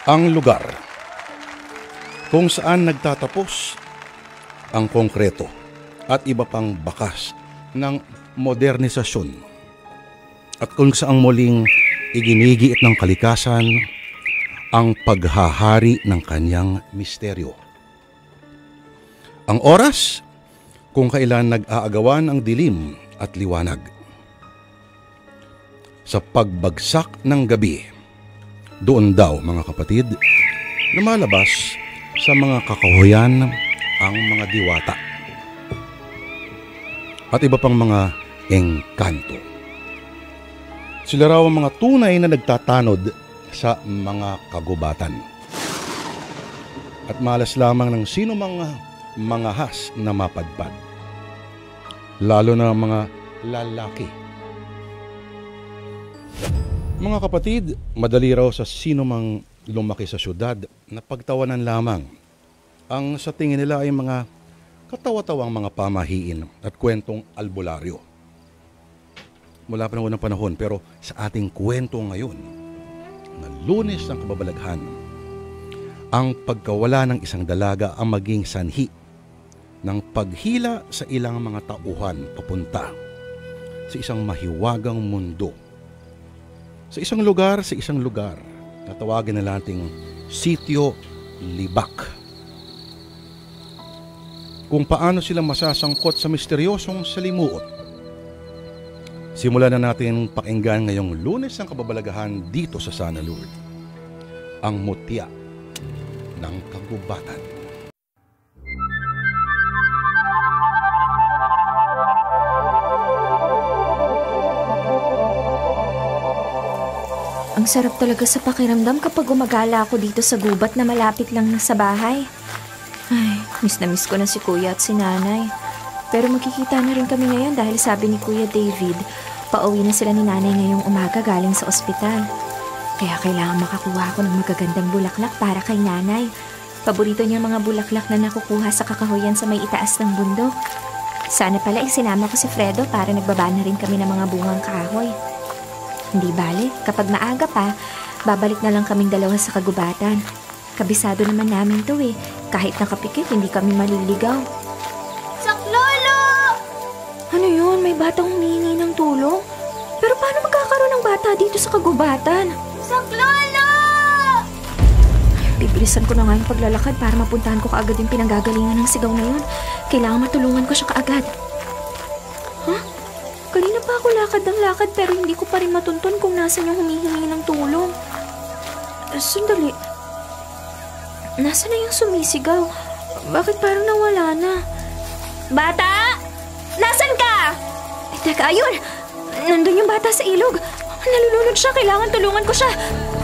Ang lugar kung saan nagtatapos ang konkreto at iba pang bakas ng modernisasyon at kung saan muling iginigiit ng kalikasan ang paghahari ng kanyang misteryo. Ang oras kung kailan nag-aagawan ang dilim at liwanag. Sa pagbagsak ng gabi, doon daw mga kapatid, lumalabas sa mga kakahuyan ang mga diwata at iba pang mga engkanto. Sila raw ang mga tunay na nagtatanod sa mga kagubatan. At malas lamang ng sino mga has na mapadpad. Lalo na mga lalaki. Mga kapatid, madali raw sa sino mang lumaki sa syudad na pagtawanan lamang ang sa tingin nila ay mga katawa-tawang mga pamahiin at kwentong albularyo. Mula pa noon ng panahon, pero sa ating kwento ngayon, na Lunes ng Kababalaghan, ang pagkawala ng isang dalaga ang maging sanhi ng paghila sa ilang mga tauhan papunta sa isang mahiwagang mundo. Sa isang lugar, na tawagin na nating Sitio Libak. Kung paano sila masasangkot sa misteryosong salimuot. Simulan na natin pakinggan ngayong Lunes ng Kababalaghan dito sa Sana Lord. Ang mutya ng kagubatan. Ang sarap talaga sa pakiramdam kapag gumagala ako dito sa gubat na malapit lang na sa bahay. Ay, miss na miss ko na si Kuya at si Nanay. Pero magkikita na rin kami ngayon dahil sabi ni Kuya David, pauwi na sila ni Nanay ngayong umaga galing sa ospital. Kaya kailangan makakuha ako ng magagandang bulaklak para kay Nanay. Paborito niya mga bulaklak na nakukuha sa kakahuyan sa may itaas ng bundok. Sana pala isinama ko si Fredo para nagbaba na rin kami ng mga bungang kahoy. Hindi bale, kapag maaga pa, babalik na lang kaming dalawa sa kagubatan. Kabisado naman namin to eh. Kahit nakapikit, hindi kami maliligaw. Saklolo! Ano yun? May batang humihingi ng tulong? Pero paano magkakaroon ng bata dito sa kagubatan? Saklolo! Bibilisan ko na nga yung paglalakad para mapuntahan ko kaagad yung pinanggagalingan ng sigaw na yun. Kailangan matulungan ko siya kaagad. Huh? Kanina pa ako lakad ng lakad pero hindi ko pa rin matuntun kung nasan yung humihingi ng tulong. Sandali. Nasaan na yung sumisigaw? Bakit parang nawala na? Bata! Nasaan ka? Teka, ayun! Nandun yung bata sa ilog. Nalulunod siya. Kailangan tulungan ko siya.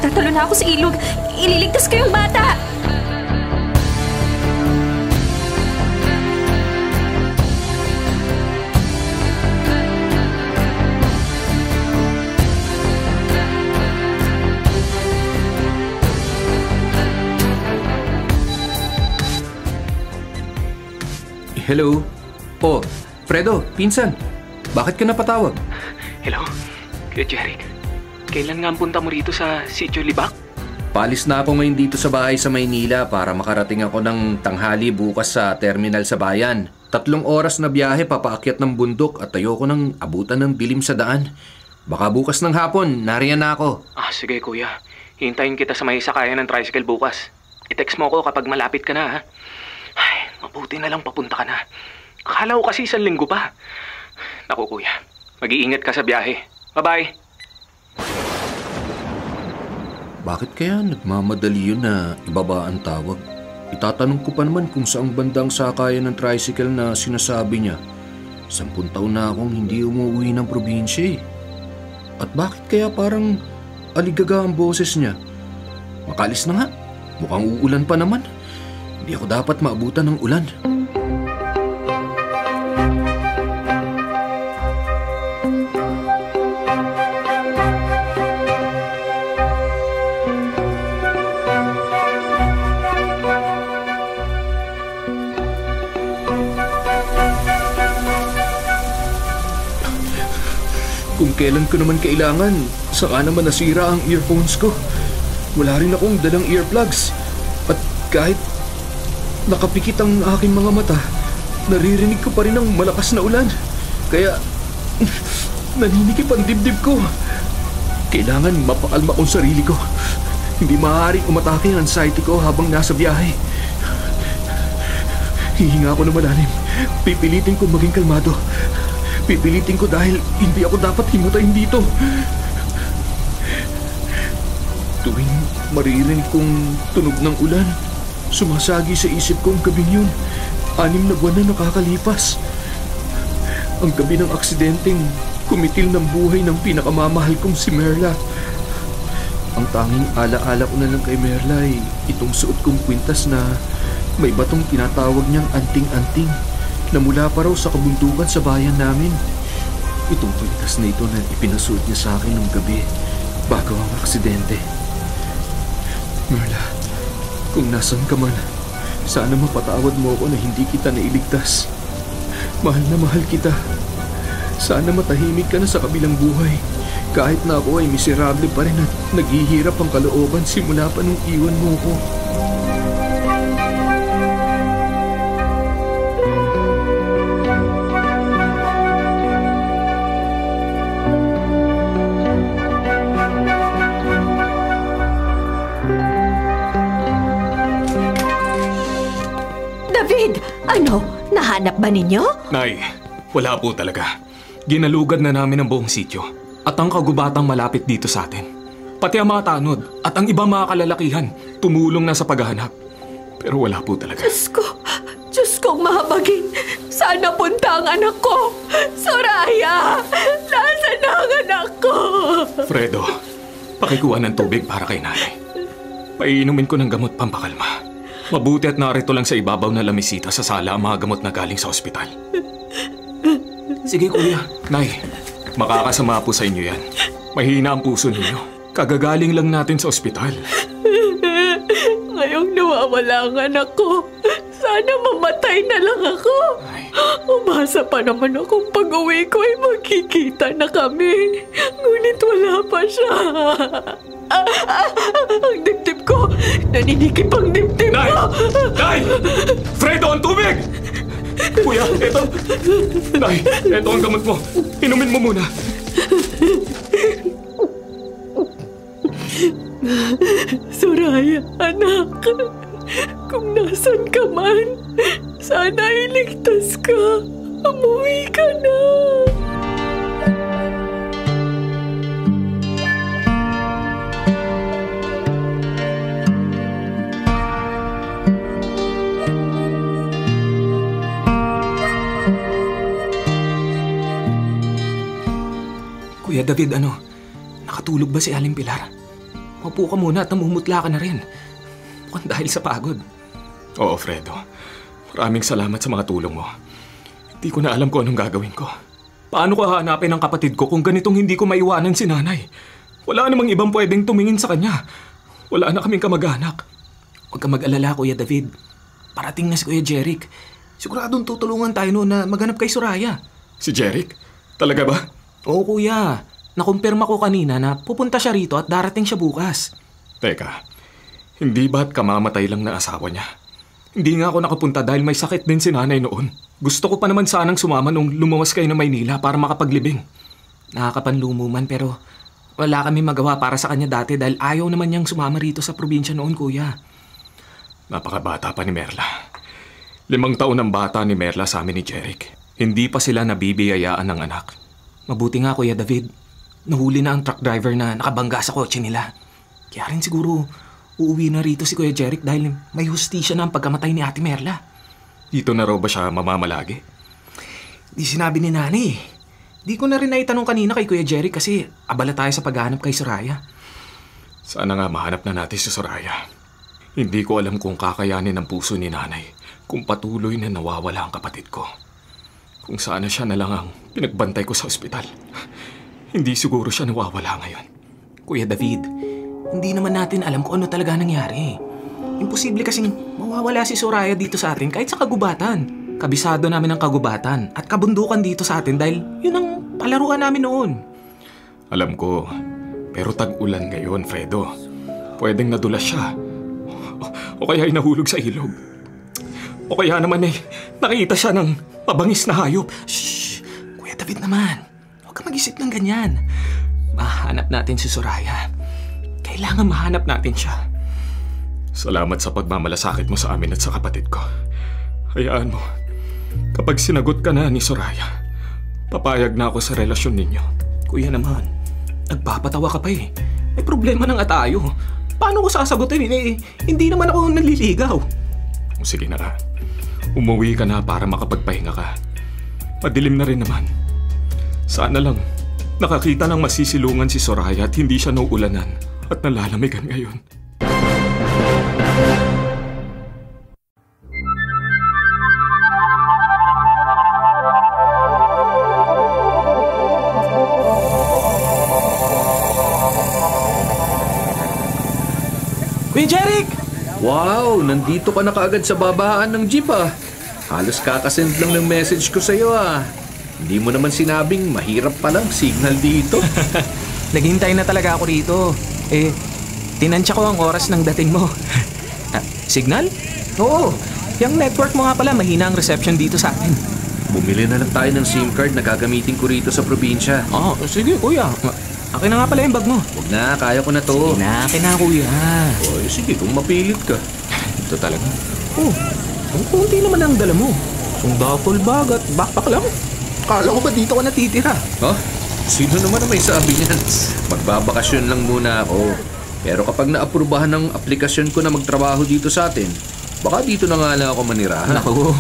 Tatalo na ako sa ilog. Ililigtas ko yung bata. Hello? Oh, Fredo, pinsan. Bakit ka napatawag? Hello, Kuya Jeric. Kailan nga ang punta mo rito sa Sitio Libak? Palis na ako ngayon dito sa bahay sa Maynila para makarating ako ng tanghali bukas sa terminal sa bayan. 3 oras na biyahe papaakyat ng bundok at ayoko nang abutan ng dilim sa daan. Baka bukas ng hapon, nariyan na ako. Sige kuya. Hintayin kita sa may sakayan ng tricycle bukas. I-text mo ako kapag malapit ka na ha. Ay, mabuti na lang papunta ka na. Akala ko kasi 1 linggo pa. Naku kuya, mag-iingat ka sa biyahe. Bye-bye. Bakit kaya nagmamadali yun na ibaba ang tawag? Itatanong ko pa naman kung saang bandang sakayan ng tricycle na sinasabi niya. 10 taon na akong hindi umuwi ng probinsya eh. At bakit kaya parang aligaga ang boses niya? Makalis na nga, mukhang uulan pa naman. Hindi ako dapat maabutan ng ulan. Kung kailan ko naman kailangan, saka naman nasira ang earphones ko. Wala rin akong dalang earplugs. At kahit nakapikit ang aking mga mata, naririnig ko pa rin ang malakas na ulan. Kaya naninikip ang dibdib ko. Kailangan mapakalma kong sarili ko. Hindi maaaring umatake ang anxiety ko habang nasa biyahe. Hihinga ako ng malalim. Pipilitin ko maging kalmado. Pipilitin ko dahil hindi ako dapat himatayin dito. Tuwing maririnig kong tunog ng ulan, sumasagi sa isip ko ang gabing yun. 6 na buwan na nakakalipas. Ang gabi ng aksidenteng kumitil ng buhay ng pinakamamahal kong si Merla. Ang tanging alaala ko na lang kay Merla ay itong suot kong kwintas na may batong tinatawag niyang anting-anting na mula pa raw sa kabundukan sa bayan namin. Itong kwintas na ito na ipinasuot niya sa akin ng gabi bago ang aksidente. Merla, kung nasan ka man, sana mapatawad mo ako na hindi kita nailigtas. Mahal na mahal kita. Sana matahimik ka na sa kabilang buhay. Kahit na ako ay miserable pa rin at naghihirap ang kalooban simula pa nung iwan mo ko. David, ano? Nahanap ba ninyo? Nay, wala po talaga. Ginalugad na namin ang buong sityo at ang kagubatang malapit dito sa atin. Pati ang mga tanod at ang ibang mga kalalakihan tumulong na sa paghahanap. Pero wala po talaga. Diyos kong mahabagin. Saan napunta ang anak ko? Soraya! Nasaan na ang anak ko? Fredo, pakikuha ng tubig para kay nanay. Paiinumin ko ng gamot pampakalma. Mabuti at narito lang sa ibabaw na lamisita sa sala ang mga gamot na galing sa ospital. Sige kuya. Nay, makakasama po sa inyo yan. Mahina ang puso ninyo. Kagagaling lang natin sa ospital. Ngayong nawawala ang anak ko, sana mamatay na lang ako. Ay. Umasa pa naman akong pag-uwi ko ay magkikita na kami. Ngunit wala pa siya. Ang dibdib ko! Naninikip ang dibdib Nay! ko! Nay! Fredo, ang tubig! Kuya, eto. Nay, eto ang gamot mo. Inumin mo muna. Soraya, anak. Kung nasan ka man, sana iligtas ka. Umuwi ka na. Kuya David, nakatulog ba si Aling Pilar? Mapu ka muna at namumutla ka na rin. Mukhang dahil sa pagod. Oo, Fredo. Maraming salamat sa mga tulong mo. Hindi ko na alam kung anong gagawin ko. Paano ko hahanapin ang kapatid ko kung ganitong hindi ko maiwanan si nanay? Wala namang ibang pwedeng tumingin sa kanya. Wala na kaming kamag-anak. Huwag ka mag-alala, Kuya David. Parating na si Kuya Jeric. Siguradong tutulungan tayo noon na maghanap kay Soraya. Si Jeric? Talaga ba? Oo, Kuya. Nakumpirma ko kanina na pupunta siya rito at darating siya bukas. Teka, hindi ba't kamamatay lang na asawa niya? Hindi nga ako nakapunta dahil may sakit din si nanay noon. Gusto ko pa naman sanang sumama nung lumawas kayo ng Maynila para makapaglibing. Nakakapanlumo man pero wala kami magawa para sa kanya dati dahil ayaw naman niyang sumama rito sa probinsya noon, Kuya. Napakabata pa ni Merla. 5 taon ang bata ni Merla sa amin ni Jeric. Hindi pa sila nabibiyayaan ng anak. Mabuti nga, Kuya David. Nahuli na ang truck driver na nakabangga sa kotse nila. Kaya rin siguro uuwi na rito si Kuya Jeric dahil may hustisya na ang pagkamatay ni Ate Merla. Dito na raw ba siya mamamalagi? Di sinabi ni Nani. Di ko na rin naitanong kanina kay Kuya Jeric kasi abala tayo sa paghahanap kay Soraya. Sana nga mahanap na natin si Soraya. Hindi ko alam kung kakayanin ng puso ni Nanay kung patuloy na nawawala ang kapatid ko. Kung sana siya na lang ang pinagbantay ko sa ospital. Hindi siguro siya nawawala ngayon. Kuya David, hindi naman natin alam kung ano talaga nangyari. Imposible kasing mawawala si Soraya dito sa atin kahit sa kagubatan. Kabisado namin ang kagubatan at kabundukan dito sa atin dahil yun ang palaruan namin noon. Alam ko, pero tag-ulan ngayon, Fredo. Pwedeng nadulas siya. O kaya ay nahulog sa ilog. O kaya naman nakita siya ng mabangis na hayop. Shh! Kuya David naman, huwag ka mag-isip ng ganyan. Mahanap natin si Soraya. Kailangan mahanap natin siya. Salamat sa pagmamalasakit mo sa amin at sa kapatid ko. Hayaan mo, kapag sinagot ka na ni Soraya, papayag na ako sa relasyon ninyo. Kuya naman, nagpapatawa ka pa eh. May problema na nga tayo. Paano ko sasagutin? Hindi naman ako naliligaw. O sige na ka. Umuwi ka na para makapagpahinga ka. Madilim na rin naman. Sana lang nakakita ng masisilungan si Soraya at hindi siya nauulanan at nalalamigan ngayon. Kuya Jeric! Wow, nandito ka na kaagad sa babaan ng jeep ah. Halos kakasend lang ng message ko sa'yo ah. Hindi mo naman sinabing mahirap palang signal dito. Naghintay na talaga ako rito. Tinansya ko ang oras ng dating mo. Signal? Oo. Yung network mo nga pala, mahina ang reception dito sa atin. Bumili na lang tayo ng SIM card na gagamitin ko rito sa probinsya. Sige kuya. Akin na nga pala yung bag mo. Huwag na, kaya ko na to. Akin na kuya. Oy, sige, kung mapilit ka. Ito talaga. Ang kunti naman ang dala mo. Yung duffel bag at backpack lang. Kala ko ba dito ka natitira? Sino naman ang may sabi niyan? Magbabakasyon lang muna ako. Pero kapag naaprubahan ng aplikasyon ko na magtrabaho dito sa atin, baka dito na nga lang ako manirahan. Naku,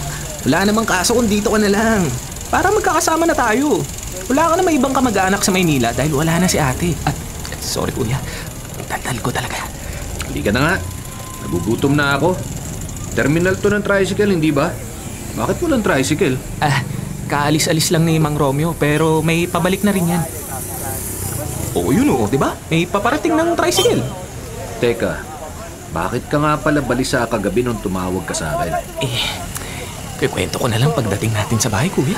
wala namang kaso kung dito ka na lang. Para magkakasama na tayo. Wala ka na may ibang kamag-anak sa Maynila dahil wala na si ate. At sorry kuya, ang tatal ko talaga. Hindi ka na nga. Nagugutom na ako. Terminal to ng tricycle, hindi ba? Bakit mo ng tricycle? Kaalis-alis lang ni Mang Romeo pero may pabalik na rin yan. Oo yun di ba? May paparating ng tricycle. Teka, bakit ka nga pala balisa kagabi nung tumawag ka sa akin? Kikwento ko na lang pagdating natin sa bahay, kuya.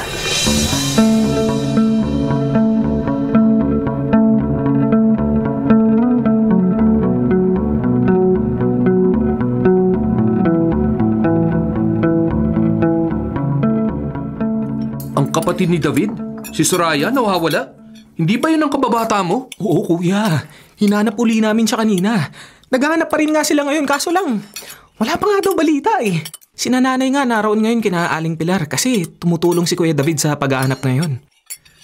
Ang kapatid ni David? Si Soraya nawawala? Hindi ba yun ang kababata mo? Oo, kuya. Hinanap uli namin siya kanina. Naghahanap pa rin nga sila ngayon, kaso lang wala pa nga daw balita eh. Sinananay nga naroon ngayon kina Aling Pilar kasi tumutulong si Kuya David sa pag-aanap ngayon.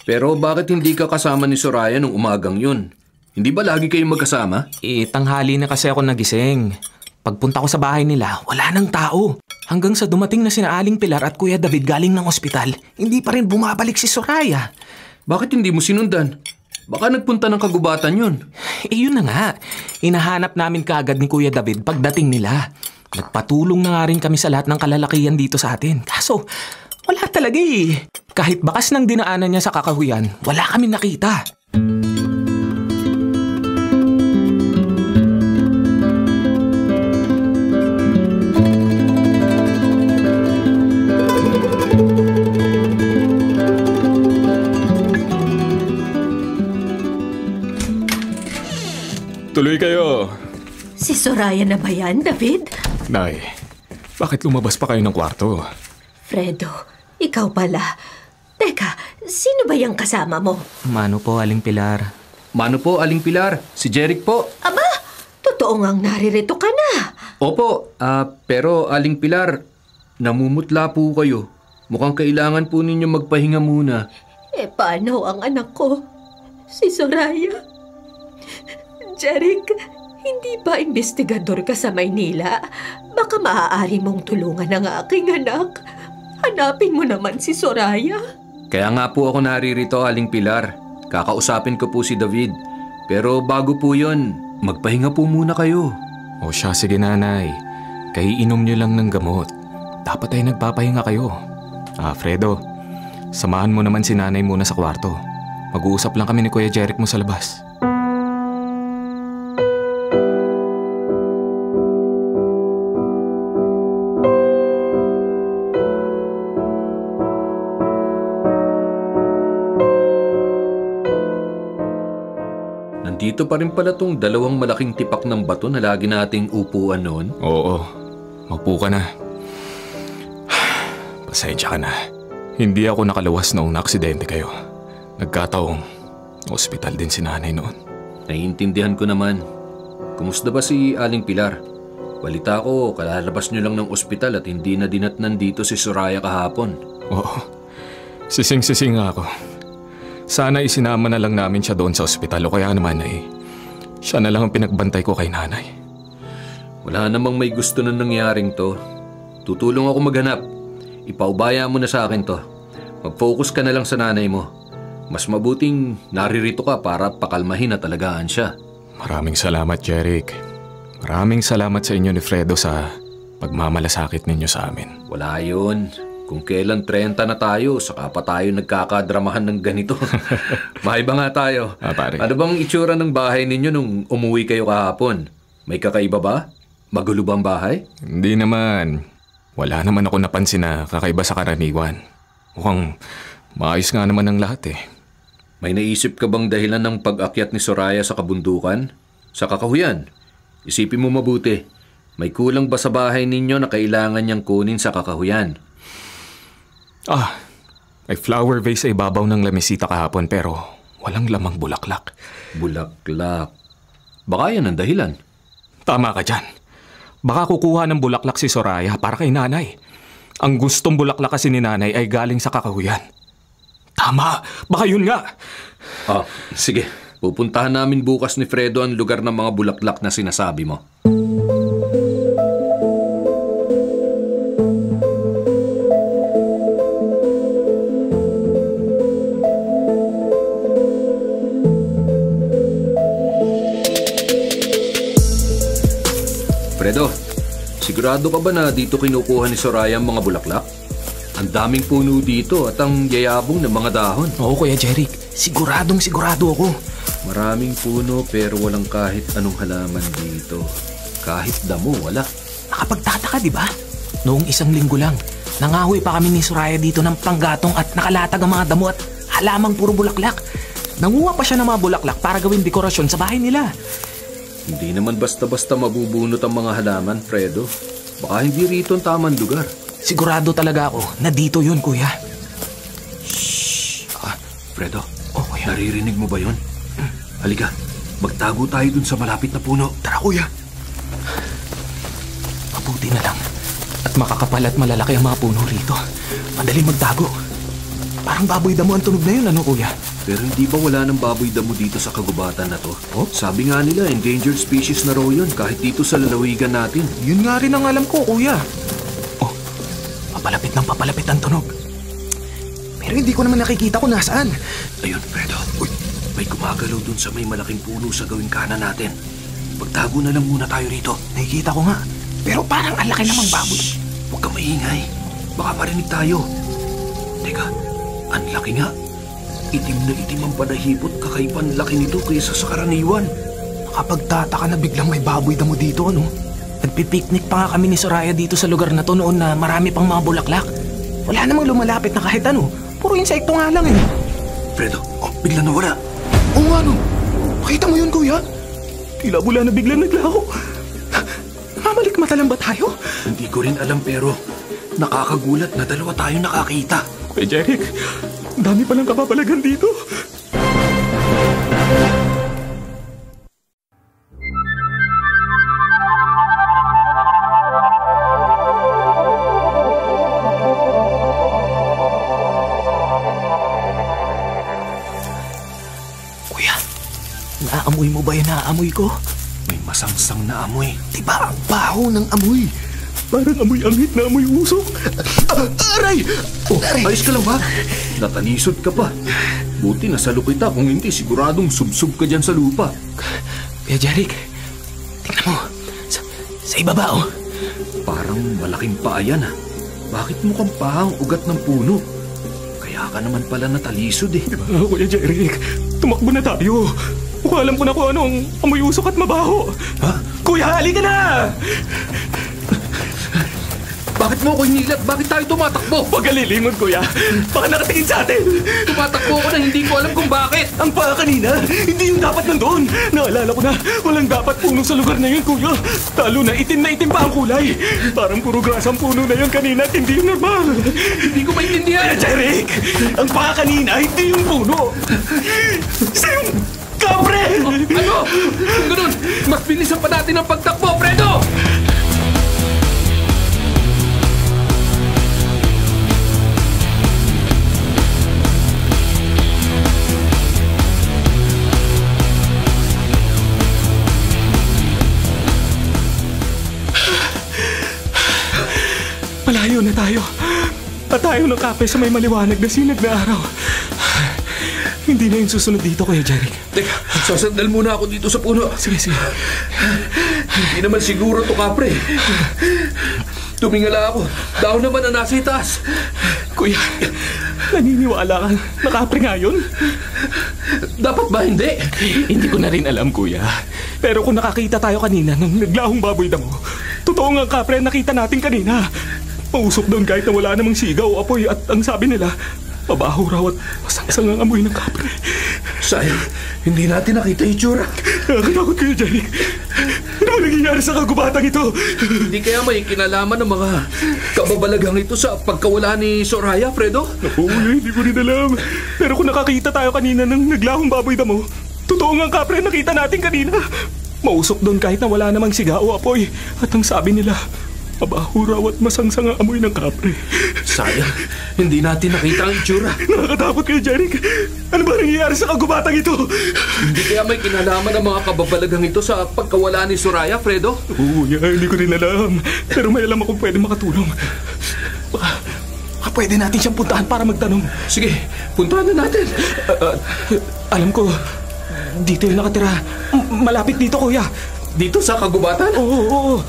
Pero bakit hindi ka kasama ni Soraya nung umagang yun? Hindi ba lagi kayong magkasama? Tanghali na kasi ako nagising. Pagpunta ko sa bahay nila, wala nang tao. Hanggang sa dumating na sina Aling Pilar at Kuya David galing ng ospital, hindi pa rin bumabalik si Soraya. Bakit hindi mo sinundan? Baka nagpunta ng kagubatan yun. Yun na nga. Hinahanap namin kaagad ni Kuya David pagdating nila. Nagpatulong na nga rin kami sa lahat ng kalalakihan dito sa atin. Kaso, wala talaga eh. Kahit bakas ng dinaanan niya sa kakahuyan, wala kami nakita. Tuloy kayo. Si Soraya na ba yan, David? Nay, bakit lumabas pa kayo ng kwarto? Fredo, ikaw pala. Teka, sino ba yung kasama mo? Mano po, Aling Pilar. Mano po, Aling Pilar. Si Jeric po. Aba, totoo ngang naririto ka na. Opo, pero Aling Pilar, namumutla po kayo. Mukhang kailangan po ninyo magpahinga muna. Paano ang anak ko? Si Soraya? Jeric, hindi ba investigador ka sa Maynila? Baka maaari mong tulungan ang aking anak. Hanapin mo naman si Soraya. Kaya nga po ako naririto, Aling Pilar. Kakausapin ko po si David. Pero bago po yon, magpahinga po muna kayo. O siya, sige nanay. Kaiinom niyo lang ng gamot. Dapat ay nagpapahinga kayo. Fredo, samahan mo naman si nanay muna sa kwarto. Mag-uusap lang kami ni Kuya Jeric mo sa labas. Nandito pa rin pala tong dalawang malaking tipak ng bato na lagi nating upuan noon. Oo, maupo ka na. Pasensya ka na. Hindi ako nakaluwas noong naaksidente kayo. Nagkataong ospital din si nanay noon. Naiintindihan ko naman. Kumusta ba si Aling Pilar? Balita ko, kalalabas nyo lang ng ospital at hindi na dinatnan dito si Soraya kahapon. Oo, sising-sising nga ako. Sana isinama na lang namin siya doon sa ospital o kaya naman ay siya na lang ang pinagbantay ko kay nanay. Wala namang may gusto na nangyaring to. Tutulong ako maghanap. Ipaubaya mo na sa akin to. Mag-focus ka na lang sa nanay mo. Mas mabuting naririto ka para pakalmahin na talagaan siya. Maraming salamat, Jeric. Maraming salamat sa inyo ni Fredo sa pagmamalasakit ninyo sa amin. Wala yun. Kung kailan 30 na tayo, saka pa tayo nagkakadramahan ng ganito. Maiba nga tayo. Pare. Ano bang itsura ng bahay ninyo nung umuwi kayo kahapon? May kakaiba ba? Magulo bang bahay? Hindi naman. Wala naman ako napansin na kakaiba sa karaniwan. Mukhang maayos nga naman ang lahat eh. May naisip ka bang dahilan ng pag-akyat ni Soraya sa kabundukan? Sa kakahuyan? Isipin mo mabuti. May kulang ba sa bahay ninyo na kailangan niyang kunin sa kakahuyan? May flower vase sa ibabaw ng lamesita kahapon pero walang lamang bulaklak. Bulaklak. Baka yan ang dahilan. Tama ka dyan. Baka kukuha ng bulaklak si Soraya para kay nanay. Ang gustong bulaklak kasi ni nanay ay galing sa kakahuyan. Tama! Baka yun nga! Sige. Pupuntahan namin bukas ni Fredo ang lugar ng mga bulaklak na sinasabi mo. Fredo, sigurado ka ba na dito kinukuha ni Soraya ang mga bulaklak? Ang daming puno dito at ang yayabong ng mga dahon. Oo, Kuya Jeric. Siguradong sigurado ako. Maraming puno pero walang kahit anong halaman dito. Kahit damo, wala. Nakapagtataka, di ba? Noong 1 linggo lang, nangahoy pa kami ni Soraya dito ng panggatong at nakalatag ang mga damo at halamang puro bulaklak. Nanguha pa siya ng mga bulaklak para gawing dekorasyon sa bahay nila. Hindi naman basta-basta mabubunot ang mga halaman, Fredo. Baka hindi rito ang tamang lugar. Sigurado talaga ako na dito yun, Kuya. Shhh! Fredo, Kuya. naririnig mo ba yun? Halika, magtago tayo dun sa malapit na puno. Tara, Kuya. Mabuti na lang. At makakapal at malalaki ang mga puno rito. Madaling magtago. Parang baboy damo ang tunog na yun, ano, Kuya? Pero hindi ba wala ng baboy damo dito sa kagubatan na to? Sabi nga nila, endangered species na raw yun kahit dito sa lalawigan natin. Yun nga rin ang alam ko, Kuya. Papalapit ng papalapit ang tunog. Pero hindi ko naman nakikita kung nasaan. Ayun, Fredo. Uy, may gumagalaw dun sa may malaking puno sa gawing kanan natin. Pagtago na lang muna tayo rito. Nakikita ko nga. Pero parang ang laki namang baboy. Huwag kang maingay. Baka marinig tayo. Teka, ang laki nga. Itim na itim ang panahipot, kakaibang laki nito kaysa sa karaniwan. Nakapagtataka na biglang may baboy damo dito, ano? Nagpipiknik pa nga kami ni Soraya dito sa lugar na to noon na marami pang mga bulaklak. Wala namang lumalapit na kahit ano. Puro insekto nga lang eh. Fredo, bigla nawala. Oo nga no. Makita mo yun, Kuya? Tila bula na biglang naglaho. Mamalikmata lang ba tayo? Hindi ko rin alam pero nakakagulat na dalawa tayo nakakita. Kuya Jeric, dami palang kapapalagan dito. Kuya, naamoy mo ba yung naaamoy ko? May masangsang na amoy. Diba ang baho ng amoy? Parang amoy angit na amoy usok. Aray! Ayos ka lang ba? Natalisod ka pa. Buti nasalo kita, kung hindi siguradong subsub ka dyan sa lupa. Kuya Jeric, tingnan mo. Sa ibaba, oh. Parang malaking paa yan, ah. Bakit mukhang pahang ugat ng puno? Kaya ka naman pala natalisod eh. Kuya Jeric, tumakbo na tayo. Mukha alam ko na kung anong amoy usok at mabaho. Ha? Kuya, halika na! Bakit mo ko hinilat? Bakit tayo tumatakbo? Huwag ka lilingon, kuya. Baka nakatingin sa atin. Tumatakbo ko na hindi ko alam kung bakit. Ang paa kanina, hindi yung dapat nandoon. Naalala ko na, walang dapat puno sa lugar na yun, kuya. Talo na itim pa ang kulay. Parang puro gras ang puno na yun kanina at hindi yung normal. Hindi ko maintindihan. Jeric, ang paa kanina, hindi yung puno. Isa yung kapre! Ano? Kung ganun, mas bilisan pa natin ang pagtakbo, Fredo! Malayo na tayo. Patayo ng kape sa may maliwanag na sinag na araw. Hindi na yung susunod dito, Kuya Jeric. Teka, sasandal muna ako dito sa puno. Sige. Hindi naman siguro to, kapre. Tumingala ako. Daw naman na nasa itaas. Kuya, naniniwala ka na kapre nga yun? Dapat ba hindi? Hindi ko na rin alam, Kuya. Pero kung nakakita tayo kanina ng naglahong baboy damo, totoo nga kapre nakita natin kanina. Mausok doon kahit na wala namang sigaw o apoy at ang sabi nila, mabaho raw at masangsang ang amoy ng kapre. Sayang, hindi natin nakita yung tsura. Nakakatakot kayo, Jeric. Ano ba nangyayari sa kagubatang ito? Hindi kaya may kinalaman ng mga kababalaghang ito sa pagkawala ni Soraya, Fredo? Kuya, hindi ko rin alam. Pero kung nakakita tayo kanina ng naglahong baboy damo, totoo nga kapre nakita natin kanina. Mausok doon kahit na wala namang siga o apoy. At ang sabi nila, mabaho raw at masangsang ang amoy ng kapre. Sayang, hindi natin nakita ang itsura. Nakakatakot kayo, Jeric. Ano ba nangyayari sa kagubatang ito? Hindi kaya may kinalaman ng mga kababalaghang ito sa pagkawala ni Soraya, Fredo? Oo, hindi ko rin alam. Pero may alam akong pwede makatulong. Baka pwede natin siyang puntahan para magtanong. Sige, puntahan na natin. Alam ko, dito yung nakatira. Malapit dito, kuya. Dito sa kagubatan? Oo.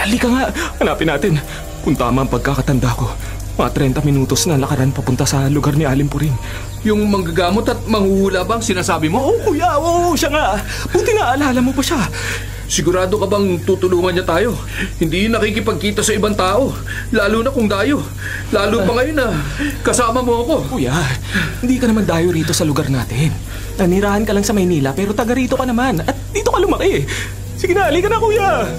Halika nga, hanapin natin. Kung tama ang pagkakatanda ko, mga 30 minutos na lakaran papunta sa lugar ni Aling Puring. Yung manggagamot at manghuhula bang sinasabi mo? Oo, kuya. Oo, siya nga. Buti na alala mo pa siya. Sigurado ka bang tutulungan niya tayo? Hindi nakikipagkita sa ibang tao. Lalo na kung dayo. Lalo pa ngayon na kasama mo ako. Kuya, hindi ka naman dayo rito sa lugar natin. Nanirahan ka lang sa Maynila pero taga rito ka naman. At dito ka lumaki. Sige na, halika na, kuya.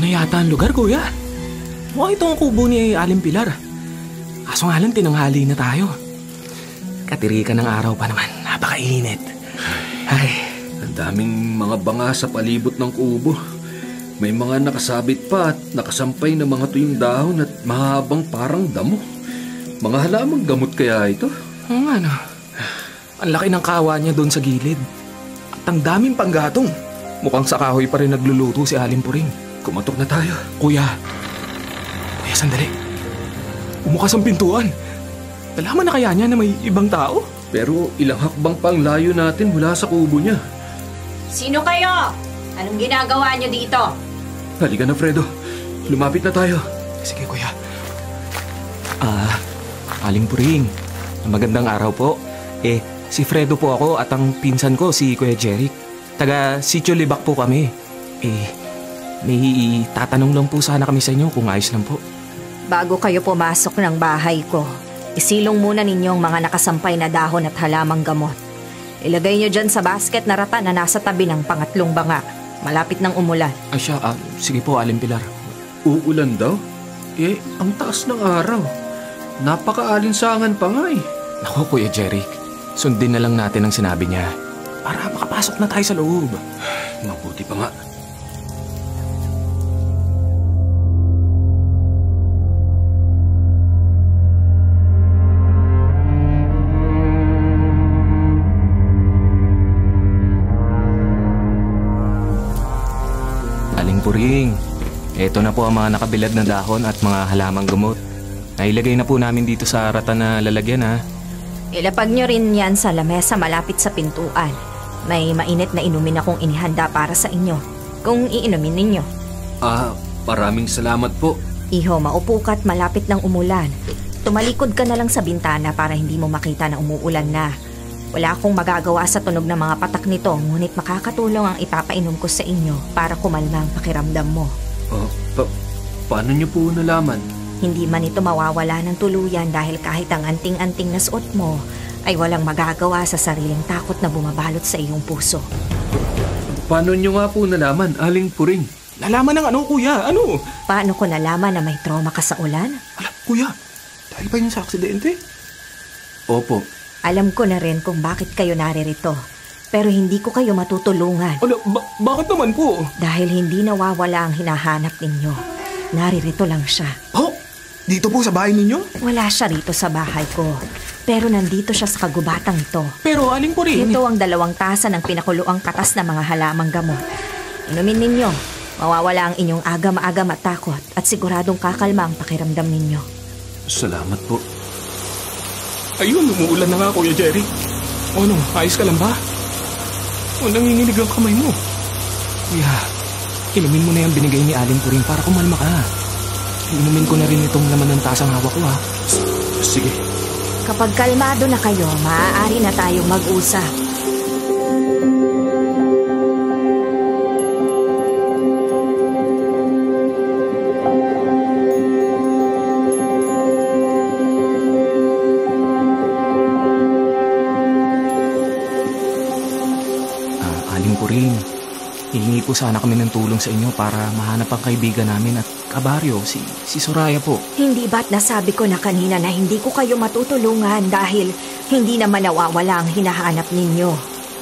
Yata ang lugar, kuya. Mukhang ito ang kubo ni Aling Pilar. Kaso nga lang, tinanghali na tayo. Katirikan ng araw pa naman. Napakainit. Ay. Ang daming mga banga sa palibot ng kubo. May mga nakasabit pa at nakasampay na mga tuyong dahon at mahabang parang damo. Mga halamang gamot kaya ito? Oo nga, no. Ang laki ng kawa niya doon sa gilid. At ang daming panggatong. Mukhang sa kahoy pa rin nagluluto si Aling Puring. Kumatok na tayo. Kuya, sandali. Umukas ang pintuan. Nalaman na kaya niya na may ibang tao? Pero ilang hakbang pang layo natin mula sa kubo niya. Sino kayo? Anong ginagawa niyo dito? Halika na, Fredo. Lumapit na tayo. Sige, kuya. Aling Puring, magandang araw po. Si Fredo po ako at ang pinsan ko si Kuya Jeric. Taga Sitio Libak po kami. May tatanong lang po sana kami sa inyo kung ayos lang po. Bago kayo pumasok ng bahay ko, isilong muna ninyo ang mga nakasampay na dahon at halamang gamot. Ilagay nyo dyan sa basket na rata na nasa tabi ng pangatlong banga. Malapit ng umulan. Ay siya, sige po, Aling Pilar. Uulan daw? Ang taas ng araw. Napaka-alinsangan pa nga eh. Naku, Kuya Jeric, sundin na lang natin ang sinabi niya para makapasok na tayo sa loob. Mabuti pa nga. Puring, eto na po ang mga nakabilad na dahon at mga halamang gamot. Nailagay na po namin dito sa rata na lalagyan, ha. Ilapag nyo rin yan sa lamesa malapit sa pintuan. May mainit na inumin akong inihanda para sa inyo. Kung iinumin ninyo. Maraming salamat po. Iho, maupo ka at malapit ng umulan. Tumalikod ka na lang sa bintana para hindi mo makita na umuulan na. Wala akong magagawa sa tunog ng mga patak nito, ngunit makakatulong ang ipapainom ko sa inyo para kumalma ang pakiramdam mo. Paano niyo po nalaman? Hindi man ito mawawala ng tuluyan dahil kahit ang anting-anting na suot mo ay walang magagawa sa sariling takot na bumabalot sa iyong puso. Paano niyo nga po nalaman, Aling Puring? Nalaman ng ano, kuya? Ano? Paano ko nalaman na may trauma ka sa ulan? Alam, kuya, dahil ba yun sa aksidente? Opo. Alam ko na rin kung bakit kayo naririto. Pero hindi ko kayo matutulungan. Ano, bakit naman po? Dahil hindi nawawala ang hinahanap ninyo. Naririto lang siya. Oh, dito po sa bahay ninyo? Wala siya rito sa bahay ko. Pero nandito siya sa kagubatang ito. Pero Aling Puring... Ito ang 2 tasa ng pinakuluang katas na mga halamang gamot. Inumin ninyo. Mawawala ang inyong agam-agam at takot at siguradong kakalma ang pakiramdam ninyo. Salamat po. Ayun, umuulan na nga, Kuya Jerry. O ano, ayos ka lang ba? O nanginginig ang kamay mo. Kuya, inumin mo na yung binigay ni Aling Puring para kumalma ka. Inumin ko na rin itong laman ng tasang hawak ko, ha? Sige. Kapag kalmado na kayo, maaari na tayong mag-usap. Hihingi po sana kami ng tulong sa inyo para mahanap ang kaibigan namin at kabaryo, si Soraya po. Hindi ba't nasabi ko na kanina na hindi ko kayo matutulungan dahil hindi naman nawawala ang hinahanap ninyo.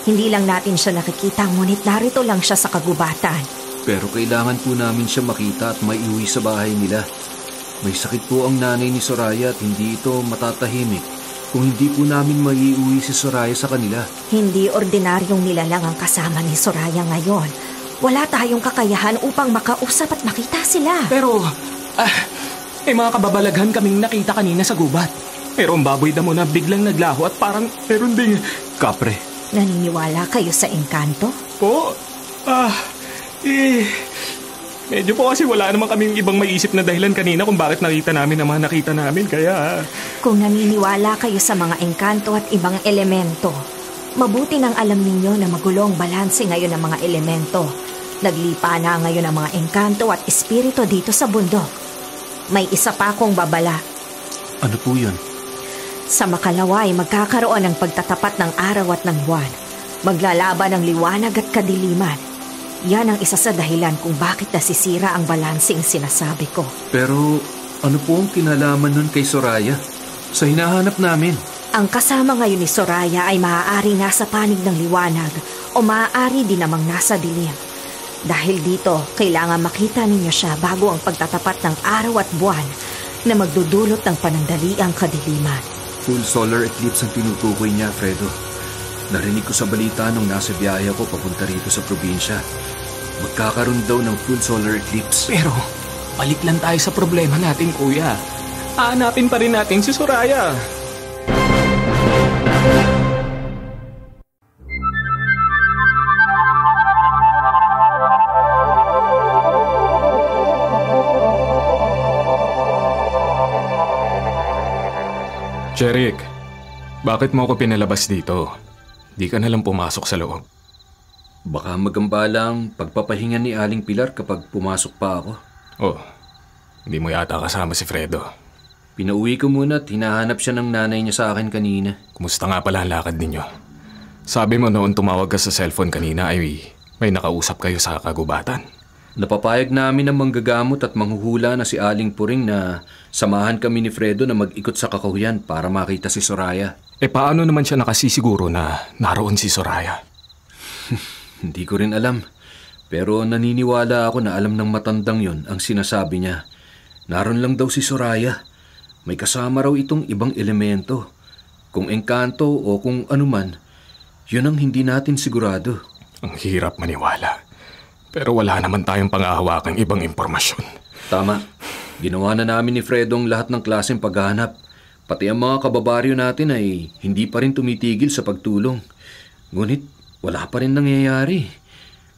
Hindi lang natin siya nakikita, ngunit narito lang siya sa kagubatan. Pero kailangan po namin siya makita at maiuwi sa bahay nila. May sakit po ang nanay ni Soraya at hindi ito matatahimik kung hindi po namin maiuwi si Soraya sa kanila. Hindi ordinaryong nilalang ang kasama ni Soraya ngayon. Wala tayong kakayahan upang makausap at makita sila. Pero, may mga kababalaghan kaming nakita kanina sa gubat. Merong baboy damo na biglang naglaho at parang meron ding kapre. Naniniwala kayo sa engkanto? Po, medyo po kasi wala naman kaming ibang maisip na dahilan kanina kung bakit nakita namin ang mga nakita namin, kaya... Kung naniniwala kayo sa mga engkanto at ibang elemento, mabuti nang alam ninyo na magulo ang balanse ngayon ng mga elemento. Naglipa na ngayon ang mga engkanto at espiritu dito sa bundok. May isa pa akong babala. Ano po yun? Sa makalawa ay magkakaroon ng pagtatapat ng araw at ng buwan. Maglalaban ng liwanag at kadiliman. Yan ang isa sa dahilan kung bakit nasisira ang balanseng sinasabi ko. Pero ano po ang kinalaman nun kay Soraya? Sa hinahanap namin. Ang kasama ngayon ni Soraya ay maaari nasa panig ng liwanag o maaari din namang nasa dilim. Dahil dito, kailangan makita ninyo siya bago ang pagtatapat ng araw at buwan na magdudulot ng panandaliang kadiliman. Full solar eclipse ang tinutukoy niya, Fredo. Narinig ko sa balita nung nasa biyahe ako papunta rito sa probinsya. Magkakaroon daw ng full solar eclipse. Pero, balik lang tayo sa problema natin, kuya. Hahanapin pa rin natin si Soraya. Jeric, bakit mo ako pinalabas dito? Di ka nalang pumasok sa loob. Baka magamba lang pagpapahinga ni Aling Pilar kapag pumasok pa ako. Oh, hindi mo yata kasama si Fredo. Pinauwi ko muna at hinahanap siya ng nanay niya sa akin kanina. Kumusta nga pala ang lakad ninyo? Sabi mo noon tumawag ka sa cellphone kanina ay may nakausap kayo sa kagubatan. Napapayag namin ang manggagamot at manghuhula na si Aling Puring na samahan kami ni Fredo na mag-ikot sa kakahuyan para makita si Soraya. Paano naman siya nakasisiguro na naroon si Soraya? Hindi ko rin alam. Pero naniniwala ako na alam ng matandang yon ang sinasabi niya. Naroon lang daw si Soraya. May kasama raw itong ibang elemento. Kung engkanto o kung anuman, yun ang hindi natin sigurado. Ang hirap maniwala. Pero wala naman tayong pangahawakang ibang impormasyon. Tama. Ginawa na namin ni Fredo ang lahat ng klaseng paghahanap. Pati ang mga kababaryo natin ay hindi pa rin tumitigil sa pagtulong. Ngunit wala pa rin nangyayari.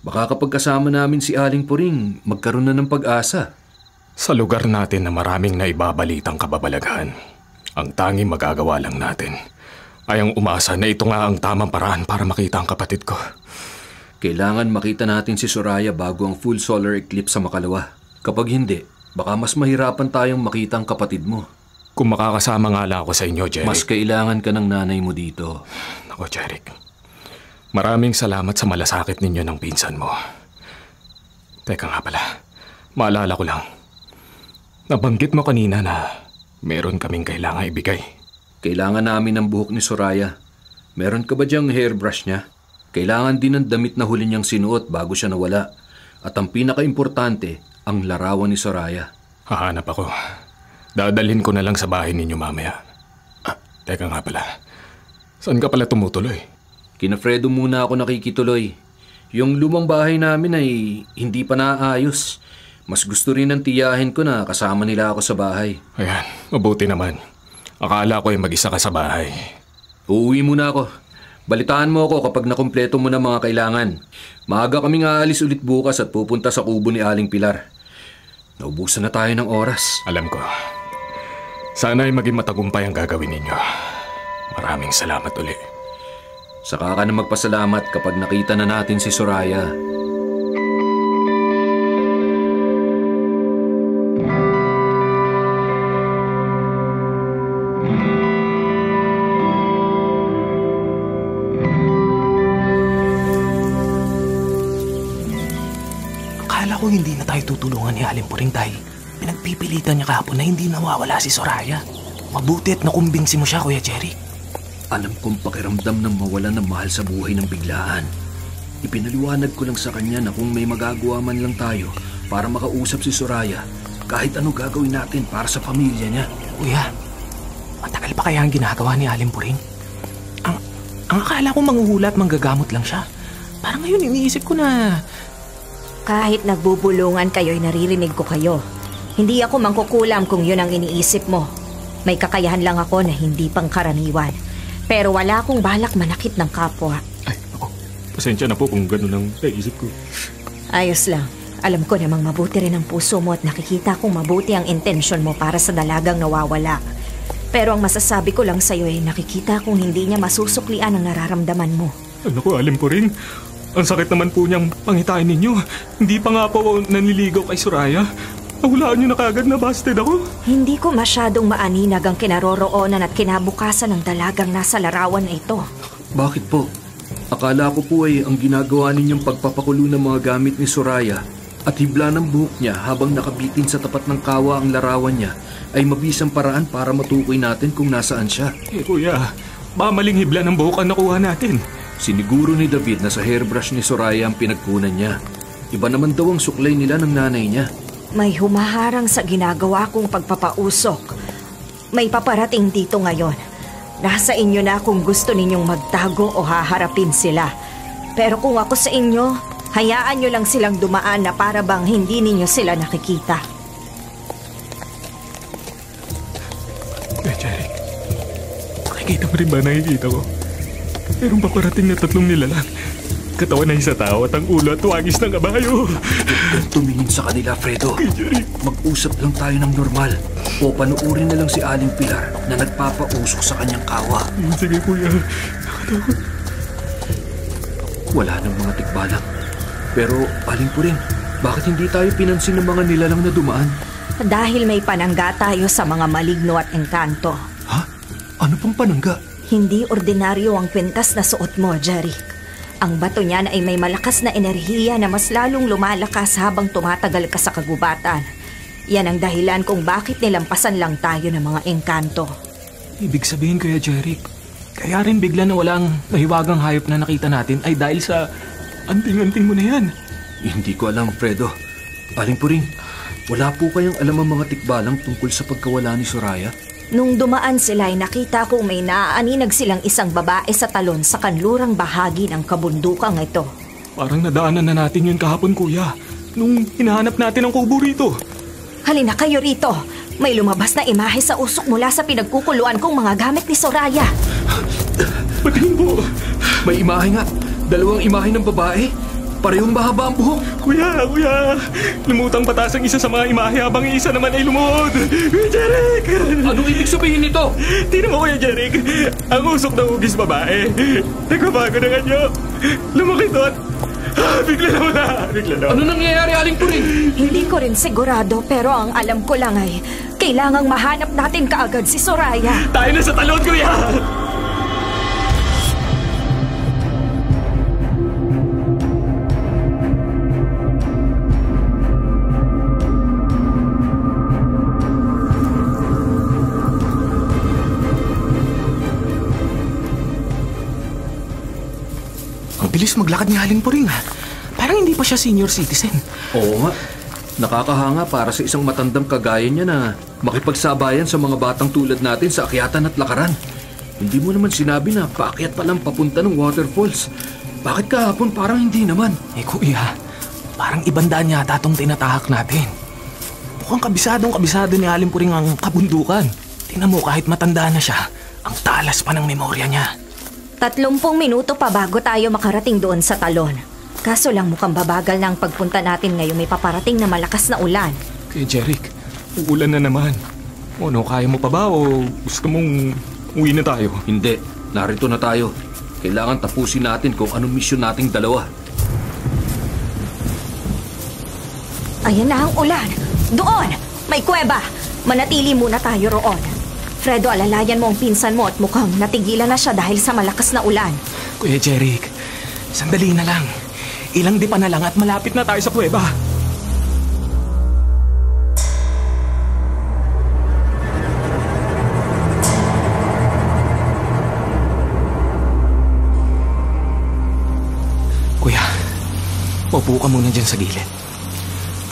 Baka kapag kasama namin si Aling Puring, magkaroon na ng pag-asa. Sa lugar natin na maraming naibabalitang kababalaghan, ang tanging magagawa lang natin ay ang umasa na ito nga ang tamang paraan para makita ang kapatid ko. Kailangan makita natin si Soraya bago ang full solar eclipse sa makalawa. Kapag hindi, baka mas mahirapan tayong makita ang kapatid mo. Kung makakasama nga lang ako sa inyo, Jeric. Mas kailangan ka ng nanay mo dito. Ako, Jeric. Maraming salamat sa malasakit ninyo ng pinsan mo. Teka nga pala, maalala ko lang. Nabanggit mo kanina na meron kaming kailangan ibigay. Kailangan namin ng buhok ni Soraya. Meron ka ba diyang hairbrush niya? Kailangan din ng damit na huli niyang sinuot bago siya nawala. At ang pinaka-importante, ang larawan ni Soraya. Hahanap ako. Dadalhin ko na lang sa bahay ninyo mamaya. Teka nga pala. Saan ka pala tumutuloy? Kina Fredo muna ako nakikituloy. Yung lumang bahay namin ay hindi pa naayos. Mas gusto rin ng tiyahin ko na kasama nila ako sa bahay. Ayan, mabuti naman. Akala ko ay mag-isa ka sa bahay. Uuwi muna ako. Balitaan mo ako kapag nakumpleto mo na mga kailangan. Maaga kaming aalis ulit bukas at pupunta sa kubo ni Aling Pilar. Naubusan na tayo ng oras. Alam ko. Sana ay maging matagumpay ang gagawin ninyo. Maraming salamat uli. Saka ka na magpasalamat kapag nakita na natin si Soraya. Akala ko hindi na tayo tutulungan ni Aling Puring dahil pinagpipilitan niya kahapon na hindi nawawala si Soraya. Mabuti at nakumbinsi mo siya, Kuya Jeric. Alam kong pakiramdam ng mawala ng mahal sa buhay ng biglaan. Ipinaliwanag ko lang sa kanya na kung may magagawa man lang tayo para makausap si Soraya, kahit ano gagawin natin para sa pamilya niya. Kuya, matagal pa kaya ang ginagawa ni Aling Puring? Ang akala ko manghuhula at manggagamot lang siya. Parang ngayon iniisip ko na... Kahit nagbubulungan kayo'y naririnig ko kayo. Hindi ako mangkukulam kung yun ang iniisip mo. May kakayahan lang ako na hindi pangkaraniwan. Pero wala akong balak manakit ng kapwa. Ay, ako. Pasensya na po kung ganun ang naisip ko. Ayos lang. Alam ko namang mabuti rin ang puso mo at nakikita kong mabuti ang intensyon mo para sa dalagang nawawala. Pero ang masasabi ko lang sa'yo ay nakikita kong hindi niya masusuklian ang nararamdaman mo. Ano ko, Aling Puring? Ang sakit naman po niyang pangitain ninyo. Hindi pa nga po ako nanliligaw kay Soraya. Nahulaan niyo na kagad na busted ako. Hindi ko masyadong maaninag ang kinaroroonan at kinabukasan ng dalagang nasa larawan na ito. Bakit po? Akala ko po ay ang ginagawa ninyong pagpapakulo ng mga gamit ni Soraya at hibla ng buhok niya habang nakabitin sa tapat ng kawa ang larawan niya ay mabisang paraan para matukoy natin kung nasaan siya. Kuya, maling hibla ng buhok ang nakuha natin. Siniguro ni David na sa hairbrush ni Soraya ang pinagkunan niya. Iba naman daw ang suklay nila ng nanay niya. May humaharang sa ginagawa kong pagpapausok. May paparating dito ngayon. Nasa inyo na kung gusto ninyong magtago o haharapin sila. Pero kung ako sa inyo, hayaan nyo lang silang dumaan na para bang hindi ninyo sila nakikita. Jeric, nakikita mo rin ba nakikita ko? Merong paparating na 3 nilalang. Katawan na isa tao at ang ulo at wagis ng kabayo. Tumingin sa kanila, Fredo. Mag-usap lang tayo ng normal. O panuurin na lang si Aling Pilar na nagpapausok sa kanyang kawa. Sige, kuya. Nakatakot. Wala nang mga tikbalang. Pero, Aling Puring, bakit hindi tayo pinansin ng mga nilalang na dumaan? Dahil may panangga tayo sa mga maligno at engkanto. Ha? Ano pang panangga? Hindi ordinaryo ang kwintas na suot mo, Jeric. Ang bato niyan ay may malakas na enerhiya na mas lalong lumalakas habang tumatagal ka sa kagubatan. Yan ang dahilan kung bakit nilampasan lang tayo ng mga engkanto. Ibig sabihin, Kuya Jeric, kaya rin bigla na walang mahiwagang hayop na nakita natin ay dahil sa anting-anting mo na yan. Hindi ko alam, Fredo. Aling Puring, wala po kayang alam ang mga tikbalang tungkol sa pagkawala ni Soraya? Nung dumaan sila ay nakita kong may naaaninag silang isang babae sa talon sa kanlurang bahagi ng kabundukang ito. Parang nadaanan na natin yun kahapon, kuya. Nung hinahanap natin ang kubo rito. Halina kayo rito. May lumabas na imahe sa usok mula sa pinagkukuluan kong mga gamit ni Soraya. Patingin po. May imahe nga. 2 imahe ng babae. Parehong mahaba ang buhok. Kuya! Lumutang patas ang isa sa mga imahe habang yung isa naman ay lumuhod. Kuya Jeric! Anong ibig sabihin nito? Tingnan mo, Kuya Jeric. Ang usok na hugis babae. Nagbabago ng anyo. Lumaki to at bigla na. Ano nangyayari, Aling Puring? Hindi ko rin sigurado pero ang alam ko lang ay kailangang mahanap natin kaagad si Soraya. Tayo na sa talon, Kuya! Ang bilis maglakad ni Aling Puring ha. Parang hindi pa siya senior citizen. Oo nga. Nakakahanga para sa isang matandang kagaya niya na makipagsabayan sa mga batang tulad natin sa akyatan at lakaran. Hindi mo naman sinabi na paakyat pa lang papunta ng waterfalls. Bakit kahapon parang hindi naman? Kuya, parang ibandaan yata itong tinatahak natin. Mukhang kabisado ni Aling Puring ang kabundukan. Tingnan mo, kahit matanda na siya, ang talas pa ng memorya niya. 30 minuto pa bago tayo makarating doon sa talon. Kaso lang mukhang babagal na ang pagpunta natin ngayong may paparating na malakas na ulan. Kuya Jeric, uulan na naman. Ano, kaya mo pa ba o gusto mong uwi na tayo? Hindi. Narito na tayo. Kailangan tapusin natin kung anong misyon nating dalawa. Ayan na ang ulan. Doon! May kuweba! Manatili muna tayo roon. Fredo, alalayan mo ang pinsan mo at mukhang natigilan na siya dahil sa malakas na ulan. Kuya Jeric, sandali na lang. Ilang dipa na lang at malapit na tayo sa kuweba. Kuya, upo ka muna dyan sa gilid.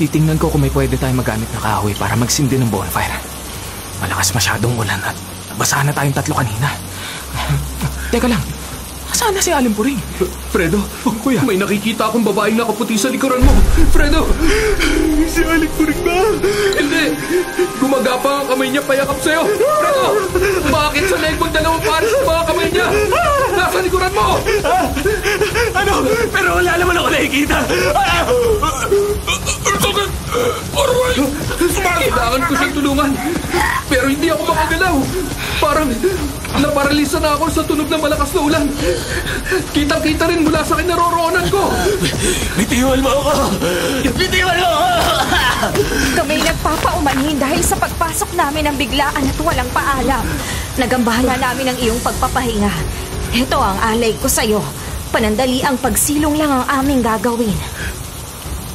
Titingnan ko kung may pwede tayong magamit na kahoy para magsindi ng bonfire. Malakas masyadong ulan at basa na tayong tatlo kanina. Teka lang, saan na si Aling Puring? Fredo, Kuya. may nakikita akong babaeng nakaputi sa likuran mo. Fredo! Si Aling Puring ba? Hindi! Gumagapang ang kamay niya payakap sa'yo. Fredo! Bakit sa leg mong dalawang pares ang mga kamay niya? Nasa likuran mo! Ano? Pero wala naman ako nakikita. Kailangan ko siyang tulungan. Pero hindi ako makagalaw. Parang naparalisa na ako sa tunog ng malakas na ulan. Kitang-kita rin mula sa kinaroroonan ko. Bitiwan mo ako! Bitiwan mo ako! Kami nagpapaumanhin dahil sa pagpasok namin ng biglaan at walang paalam. Nagambahan na namin ang iyong pagpapahinga. Ito ang alay ko sa'yo. Panandali ang pagsilong lang ang aming gagawin.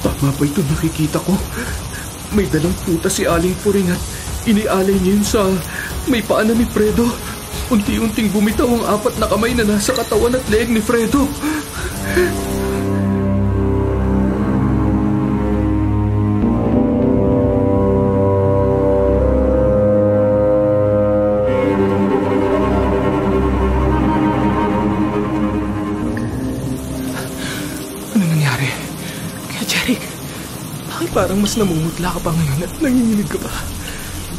Tama ba ito nakikita ko? May dalang puta si Aling Puring at inialay niya yun sa may paanan ni Fredo. Unti-unting bumitaw ang 4 na kamay na nasa katawan at leeg ni Fredo. Ano nangyari? Kaya Jeric, bakit parang mas namumutla ka pa ngayon at nanginginig ka pa?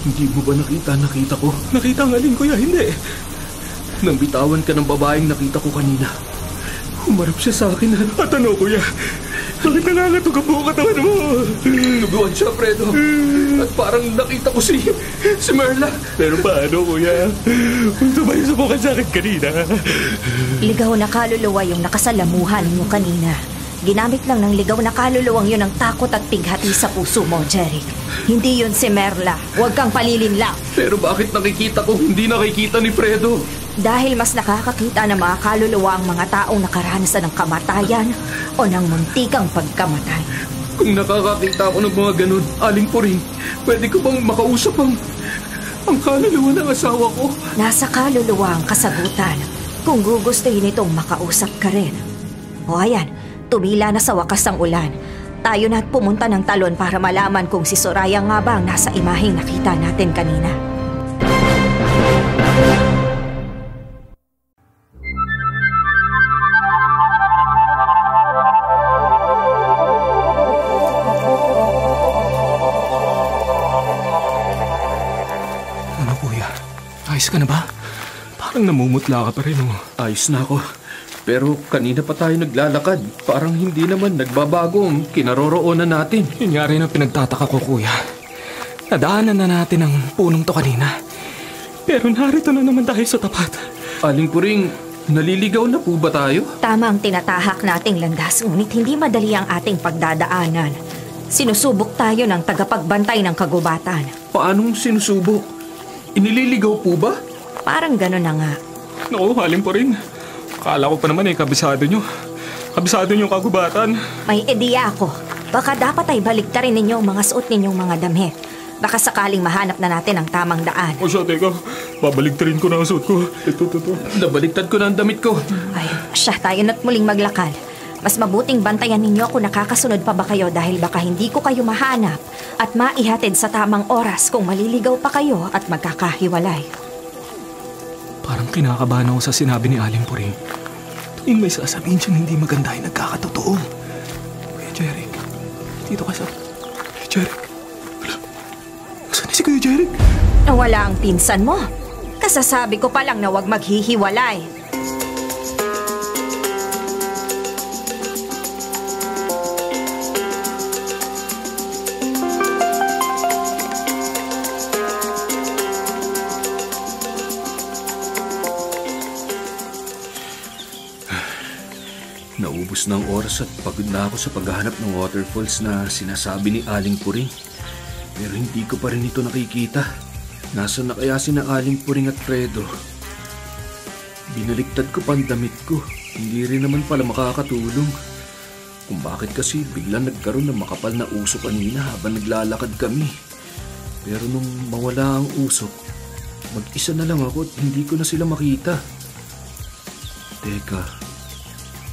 Hindi mo ba nakita ko? Nakita ang Aling, Kuya, hindi. Nang bitawan ka ng babaeng nakita ko kanina, humarap siya sa akin At ano, Kuya? Bakit nangangatog ang buong katawan mo? Luguan siya, Fredo. At parang nakita ko si Merla. Pero paano, Kuya? Kung tumayo sa bukal sa akin kanina. Ligaw na kaluluwa yung nakasalamuhan mo kanina. Ginamit lang ng ligaw na kaluluwang yun ang takot at pighati sa puso mo, Jeric. Hindi yun si Merla. Huwag kang palilinlang. Pero bakit nakikita ko hindi nakikita ni Fredo? Dahil mas nakakakita ng mga kaluluwa ang mga taong nakaranasan ng kamatayan o ng muntikang pagkamatay. Kung nakakakita ako ng mga ganun, Aling Puring, pwede ko bang makausap ang kaluluwa ng asawa ko? Nasa kaluluwa ang kasagutan kung gugustuhin itong makausap ka rin. O ayan, tumila na sa wakas ang ulan. Tayo na't pumunta ng talon para malaman kung si Soraya nga ba ang nasa imaheng nakita natin kanina. Ano, Kuya? Ayos ka na ba? Parang namumutla ka pa rin, oh. Ayos na ako. Pero kanina pa tayo naglalakad. Parang hindi naman nagbabago ang kinaroroonan natin. Yun nga rin ang pinagtataka ko, kuya. Nadaanan na natin ang punong to kanina. Pero narito na naman tayo sa tapat. Aling Puring, naliligaw na po ba tayo? Tama ang tinatahak nating landas, ngunit hindi madali ang ating pagdadaanan. Sinusubok tayo ng tagapagbantay ng kagubatan. Paanong sinusubok? Inililigaw po ba? Parang gano'n na nga. Naku, Aling Puring. Akala ko pa naman kabisado nyo. Kabisado nyo yung kagubatan. May ideya ako. Baka dapat ay baliktarin ninyo ang mga suot ninyong mga damit. Baka sakaling mahanap na natin ang tamang daan. O siya, teka. Babaliktarin ko na ang suot ko. Ito. Nabaliktad ko na ang damit ko. Ay, siya, tayo na't muling maglakad. Mas mabuting bantayan ninyo kung nakakasunod pa ba kayo dahil baka hindi ko kayo mahanap at maihatid sa tamang oras kung maliligaw pa kayo at magkakahiwalay. Parang kinakabahan ako sa sinabi ni Aling Puring. Tuwing may sasabihin siyang hindi maganda ay nagkakatotoo. Kuya Jeric, dito ka sa... Kuya Jeric, wala. Saan si Kuya Jeric? Nawala ang pinsan mo. Kasasabi ko pa lang na huwag maghihiwalay. Naubos na ang oras at pagod na ako sa paghahanap ng waterfalls na sinasabi ni Aling Puring. Pero hindi ko pa rin ito nakikita. Nasaan na kaya sina Aling Puring at Fredo? Binaliktad ko pa ang damit ko. Hindi rin naman pala makakatulong. Kung bakit kasi biglang nagkaroon ng makapal na usok kanina habang naglalakad kami. Pero nung mawala ang usok, mag-isa na lang ako at hindi ko na sila makita. Teka,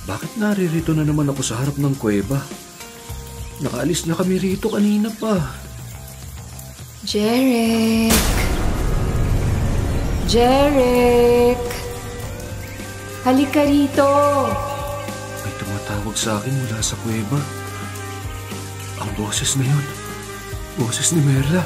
bakit naririto na naman ako sa harap ng kuweba? Nakaalis na kami rito kanina pa. Jeric! Jeric! Halika rito! May tumatawag sa akin mula sa kuweba. Ang boses na yun. Boses ni Merla.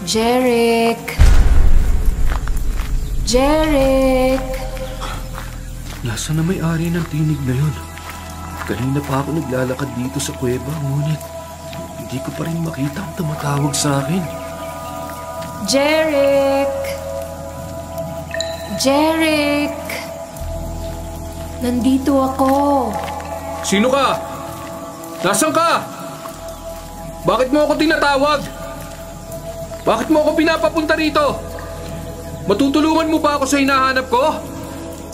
Jeric! Jeric! Nasaan na may-ari ng tinig na yun? Kanina pa ako naglalakad dito sa kuweba, ngunit hindi ko pa rin makita ang tumatawag sa akin. Jeric! Jeric! Nandito ako. Sino ka? Nasaan ka? Bakit mo ako tinatawag? Bakit mo ako pinapapunta rito? Matutulungan mo ba ako sa hinahanap ko?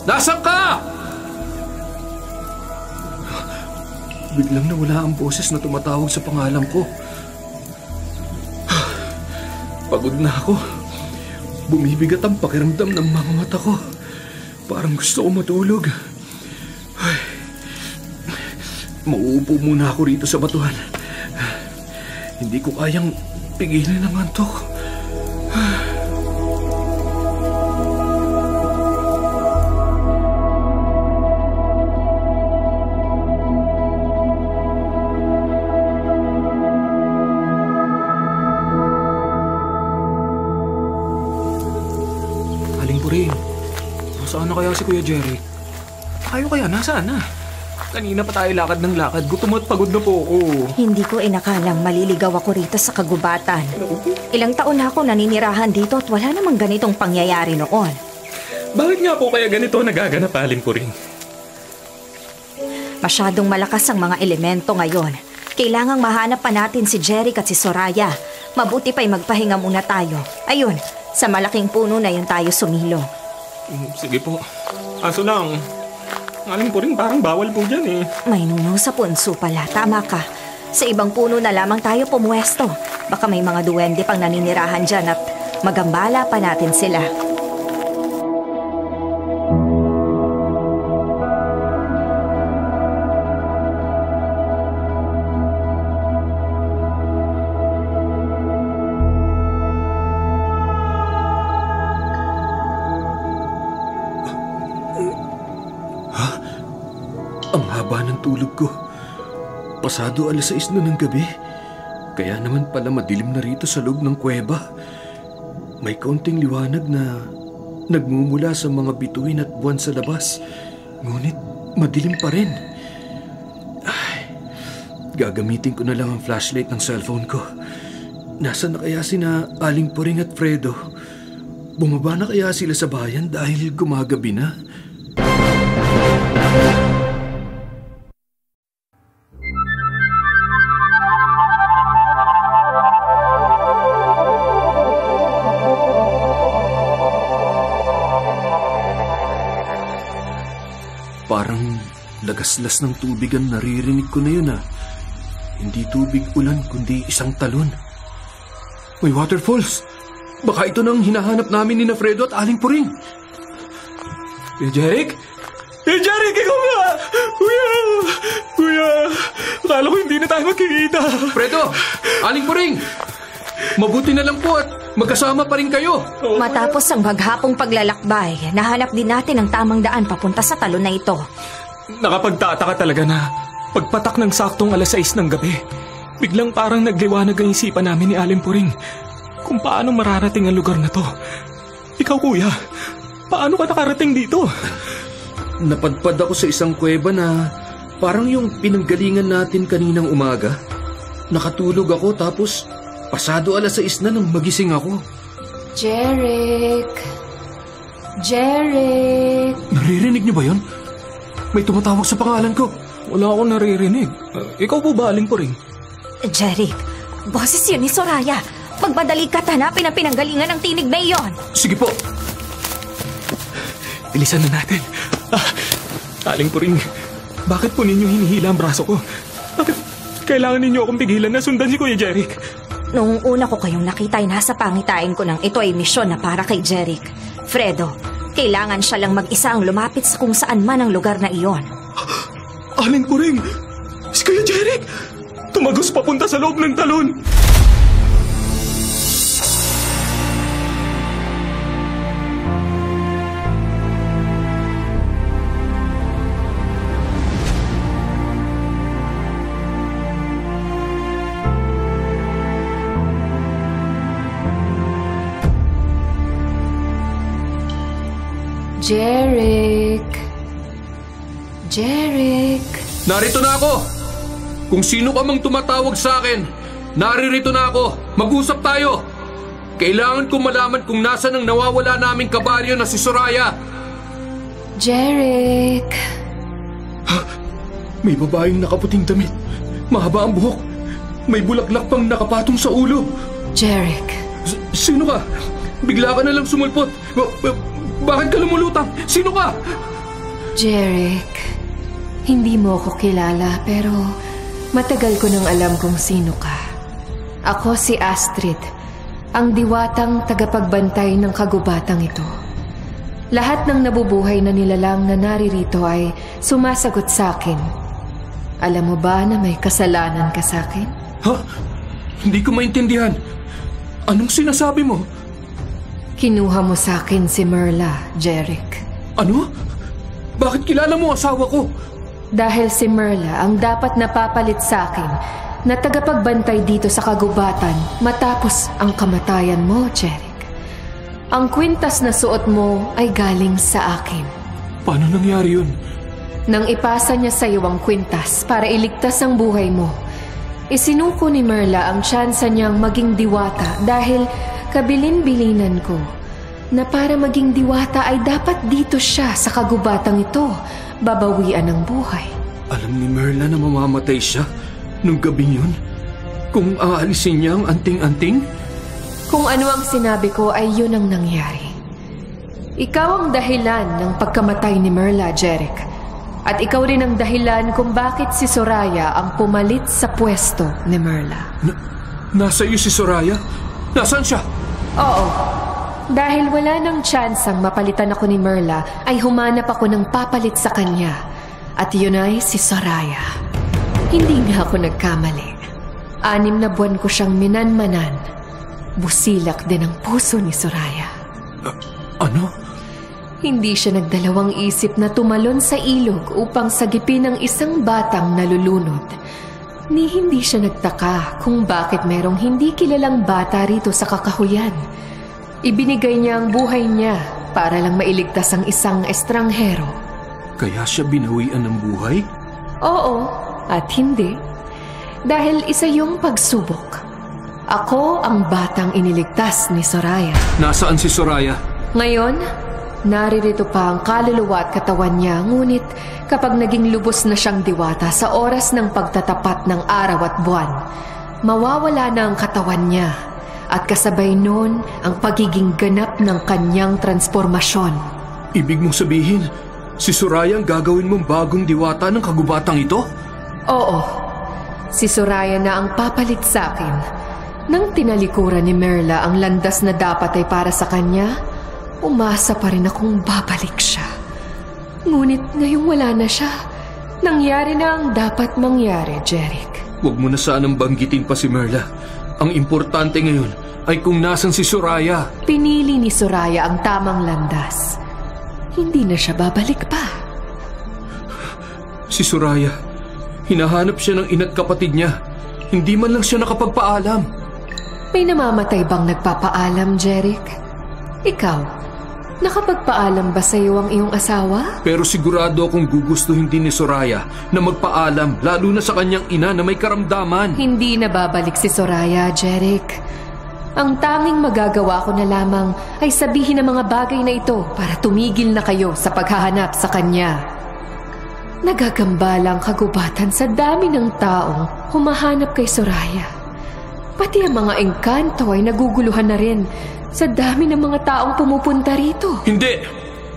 Nasaan ka? Biglang nawala ang boses na tumatawag sa pangalan ko. Pagod na ako. Bumibigat ang pakiramdam ng mga mata ko. Parang gusto ko matulog. Ay. Mauupo muna ako rito sa batuhan. Hindi ko kayang pigilan ang antok. Aling Puring, nasaan na kaya si Kuya Jeric? Kayo kaya, nasaan na? Kanina pa tayo lakad ng lakad. Gutom at pagod na po ako. Hindi ko inakalang maliligaw ako rito sa kagubatan. Ilang taon na ako naninirahan dito at wala namang ganitong pangyayari noon. Bakit nga po kaya ganito nagaganap, Aling Puring? Masyadong malakas ang mga elemento ngayon. Kailangang mahanap pa natin si Jeric at si Soraya. Mabuti pa'y magpahinga muna tayo. Ayun, sa malaking puno na yun tayo sumilong. Sige po. Aso lang, Aling Puring, parang bawal po dyan eh. May nuno sa punso pala, tama ka. Sa ibang puno na lamang tayo pumuwesto. Baka may mga duwende pang naninirahan dyan at magambala pa natin sila. pagkatulog ko. Pasado 6:00 na ng gabi. Kaya naman pala madilim na rito sa loob ng kuweba. May kaunting liwanag na nagmumula sa mga bituin at buwan sa labas. Ngunit madilim pa rin. Gagamitin ko na lang ang flashlight ng cellphone ko. Nasaan na kaya sina Aling Puring at Fredo? Bumaba na kaya sila sa bayan dahil gumagabi na? Parang lagaslas ng tubig ang naririnig ko na yun ah. Hindi tubig ulan kundi isang talon. May waterfalls. Baka ito nang hinahanap namin ni Fredo at Aling Puring. Jeric? Jeric, ikaw nga! Kuya! Akala ko hindi na tayo magkikita. Fredo! Aling Puring! Mabuti na lang po at magkasama pa rin kayo. Matapos ang maghapong paglalakbay, nahanap din natin ang tamang daan papunta sa talon na ito. Nakapagtataka talaga na pagpatak ng saktong 6:00 ng gabi, biglang parang nagliwanag ang isipan namin ni Aling Puring kung paano mararating ang lugar na to. Ikaw, kuya, paano ka nakarating dito? Napadpad ako sa isang kuweba na parang yung pinanggalingan natin kaninang umaga. Nakatulog ako tapos pasado 6:00 na nang magising ako. Jeric! Jeric! Naririnig niyo ba yun? May tumatawag sa pangalan ko. Wala akong naririnig. Ikaw po ba, Aling Puring? Jeric, boses yun ni Soraya. Magmadali ka, hanapin ang pinanggalingan ng tinig na iyon. Sige po. Bilisan na natin. Aling Puring, bakit po ninyo hinihila ang braso ko? Bakit kailangan ninyo akong pigilan na sundan si Kuya Jeric? Noong una ko kayong nakita ay nasa pangitain ko ng ito ay misyon na para kay Jeric. Fredo, kailangan siya lang mag-isa ang lumapit sa kung saan man ang lugar na iyon. Aling Puring, si Kuya Jeric, tumagos papunta sa loob ng talon. Jeric! Jeric! Narito na ako! Kung sino ka mang tumatawag sa akin, naririto na ako. Mag-usap tayo. Kailangan kong malaman kung nasan ang nawawala naming kabaryo na si Soraya. Jeric! May babaeng nakaputing damit. Mahaba ang buhok. May bulaklak pang nakapatong sa ulo. Jeric! Sino ka? Bigla ka na lang sumulpot. Bakit ka lumulutang? Sino ka? Jeric, hindi mo ako kilala pero matagal ko nang alam kung sino ka. Ako si Astrid, ang diwatang tagapagbantay ng kagubatang ito. Lahat ng nabubuhay na nilalang na naririto ay sumasagot sa akin. Alam mo ba na may kasalanan ka sa akin? Ha? Hindi ko maintindihan. Anong sinasabi mo? Kinuha mo sa akin si Merla, Jeric. Ano? Bakit kilala mo asawa ko? Dahil si Merla ang dapat napapalit sa akin na tagapagbantay dito sa kagubatan matapos ang kamatayan mo, Jeric. Ang kwintas na suot mo ay galing sa akin. Paano nangyari yun? Nang ipasa niya sa iyo ang kwintas para iligtas ang buhay mo, isinuko ni Merla ang tsansa niyang maging diwata dahil kabilin-bilinan ko na para maging diwata ay dapat dito siya sa kagubatang ito babawian ng buhay. Alam ni Merla na mamamatay siya nung gabing yun? Kung aalisin niya ang anting-anting? Kung ano ang sinabi ko ay yun ang nangyari. Ikaw ang dahilan ng pagkamatay ni Merla, Jeric. At ikaw rin ang dahilan kung bakit si Soraya ang pumalit sa pwesto ni Merla. Nasa iyo si Soraya? Nasaan siya? Oo. Dahil wala nang tsansang mapalitan ako ni Merla, ay humanap ako ng papalit sa kanya. At yun ay si Soraya. Hindi nga ako nagkamali. 6 na buwan ko siyang minanmanan. Busilak din ang puso ni Soraya. Ano? Hindi siya nagdalawang isip na tumalon sa ilog upang sagipin ang isang batang nalulunod. Ni hindi siya nagtaka kung bakit merong hindi kilalang bata rito sa kakahuyan. Ibinigay niya ang buhay niya para lang mailigtas ang isang estranghero. Kaya siya binawian ng buhay? Oo, at hindi. Dahil isa yung pagsubok. Ako ang batang iniligtas ni Soraya. Nasaan si Soraya? Ngayon, naririto pa ang kaluluwa at katawan niya, ngunit kapag naging lubos na siyang diwata sa oras ng pagtatapat ng araw at buwan, mawawala na ang katawan niya at kasabay noon ang pagiging ganap ng kanyang transformasyon. Ibig mong sabihin, si Soraya ang gagawin mong bagong diwata ng kagubatang ito? Oo, si Soraya na ang papalit sa akin. Nang tinalikuran ni Merla ang landas na dapat ay para sa kanya, umasa pa rin akong babalik siya. Ngunit ngayong wala na siya, nangyari na ang dapat mangyari, Jeric. Huwag mo na sanang banggitin pa si Merla. Ang importante ngayon ay kung nasan si Soraya. Pinili ni Soraya ang tamang landas. Hindi na siya babalik pa. Si Soraya, hinahanap siya ng ina't kapatid niya. Hindi man lang siya nakapagpaalam. May namamatay bang nagpapaalam, Jeric? Ikaw, nakapagpaalam ba sa iyo ang iyong asawa? Pero sigurado akong gugustuhin din ni Soraya na magpaalam, lalo na sa kanyang ina na may karamdaman. Hindi na babalik si Soraya, Jeric. Ang tanging magagawa ko na lamang ay sabihin ang mga bagay na ito para tumigil na kayo sa paghahanap sa kanya. Nagagambala ang kagubatan sa dami ng taong humahanap kay Soraya. Pati ang mga engkanto ay naguguluhan na rin sa dami ng mga taong pumupunta rito. Hindi!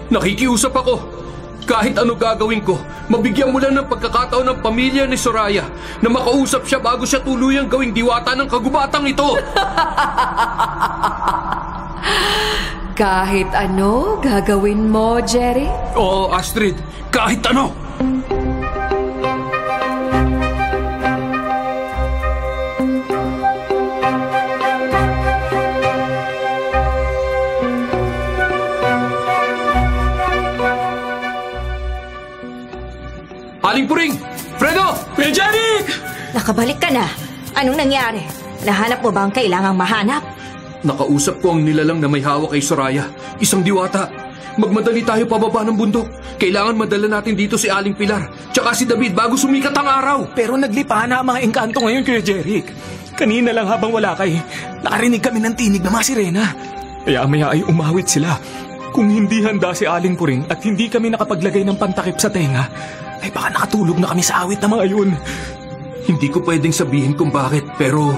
Nakikiusap ako! Kahit ano gagawin ko, mabigyan mo lang ng pagkakataon ng pamilya ni Soraya na makausap siya bago siya tuluyang gawing diwata ng kagubatang ito! Kahit ano gagawin mo, Jerry? Oo, Astrid. Kahit ano! Aling Puring! Fredo! Kuya Jeric! Nakabalik ka na. Anong nangyari? Nahanap mo ba ang kailangang mahanap? Nakausap ko ang nilalang na may hawak kay Soraya. Isang diwata. Magmadali tayo pababa ng bundok. Kailangan madala natin dito si Aling Pilar. Tsaka si David bago sumikat ang araw. Pero naglipa na ang mga engkanto ngayon, Kuya Jeric. Kanina lang habang wala kay, nakarinig kami ng tinig na mga sirena. Maya-maya ay umawit sila. Kung hindi handa si Aling Puring at hindi kami nakapaglagay ng pantakip sa tenga, ay baka nakatulog na kami sa awit na mga yun. Hindi ko pwedeng sabihin kung bakit, pero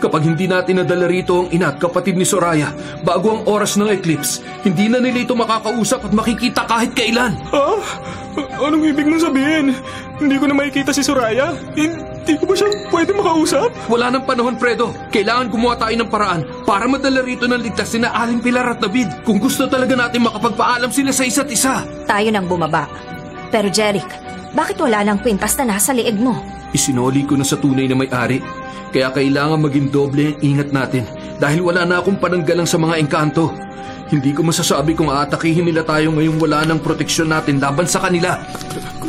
kapag hindi natin nadala rito ang ina at kapatid ni Soraya bago ang oras ng eclipse, hindi na nila ito makakausap at makikita kahit kailan. Ah? Anong ibig mong sabihin? Hindi ko na makikita si Soraya? Hindi ko ba siya pwede makausap? Wala nang panahon, Fredo. Kailangan gumawa tayo ng paraan para madala rito ng ligtas sina Aling Pilar at David kung gusto talaga natin makapagpaalam sila sa isa't isa. Tayo nang bumaba. Pero Jeric, bakit wala nang kwintas na nasa liig mo? Isinoli ko na sa tunay na may-ari. Kaya kailangan maging doble ang ingat natin dahil wala na akong pananggalang sa mga engkanto. Hindi ko masasabi kung aatakihin nila tayo ngayong wala ng proteksyon natin laban sa kanila.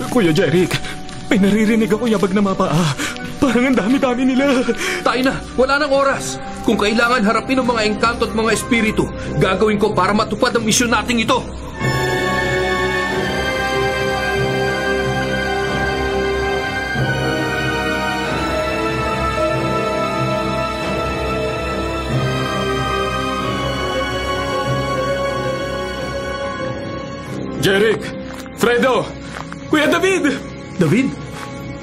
Kuya Jeric, may naririnig ako yabag na mapaa. Parang ang dami-dami nila. Tayo na, wala nang oras. Kung kailangan harapin ang mga engkanto at mga espiritu, gagawin ko para matupad ang misyon nating ito. Jeric! Fredo! Kuya David! David?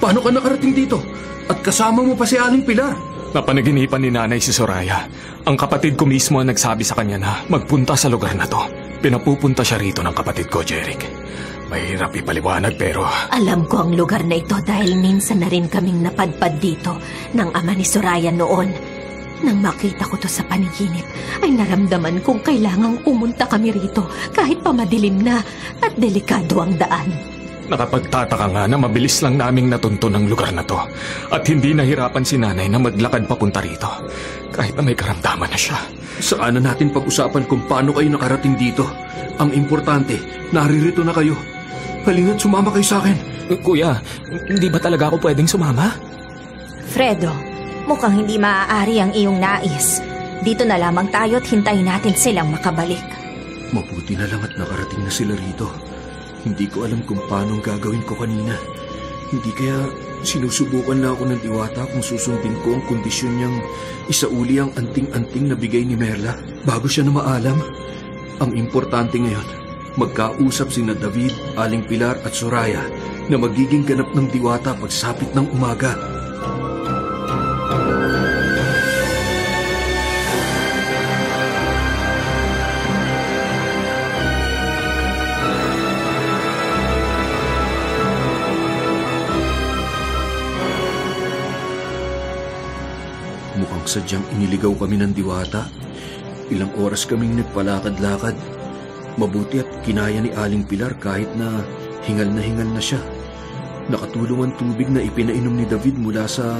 Paano ka nakarating dito? At kasama mo pa si Aling Pilar? Napanaginipan ni nanay si Soraya. Ang kapatid ko mismo ang nagsabi sa kanya na magpunta sa lugar na to. Pinapupunta siya rito ng kapatid ko, Jeric. Mahirap ipaliwanag pero... Alam ko ang lugar na ito dahil minsan na rin kaming napadpad dito ng ama ni Soraya noon. Nang makita ko to sa panaginip, ay naramdaman kong kailangang pumunta kami rito kahit pa madilim na at delikado ang daan. Nakapagtataka nga na mabilis lang naming natunto ng lugar na to at hindi nahirapan si nanay na maglakad papunta rito kahit na may karamdaman na siya. Saan na natin pag-usapan kung paano kayo nakarating dito? Ang importante, naririto na kayo. Halina't sumama kayo sa akin. Kuya, hindi ba talaga ako pwedeng sumama? Fredo, mukhang hindi maaari ang iyong nais. Dito na lamang tayo at hintayin natin silang makabalik. Mabuti na lang at nakarating na sila rito. Hindi ko alam kung paano gagawin ko kanina. Hindi kaya sinusubukan na ako ng Diwata kung susundin ko ang kondisyon niyang isauli ang anting-anting na bigay ni Merla bago siya na maalam. Ang importante ngayon, magkausap sina David, Aling Pilar at Soraya na magiging ganap ng Diwata pagsapit ng umaga. Mukhang sadyang iniligaw kami ng Diwata. Ilang oras kaming nagpalakad-lakad. Mabuti at kinaya ni Aling Pilar kahit na hingal na siya. Nakatulong ang tubig na ipinainom ni David mula sa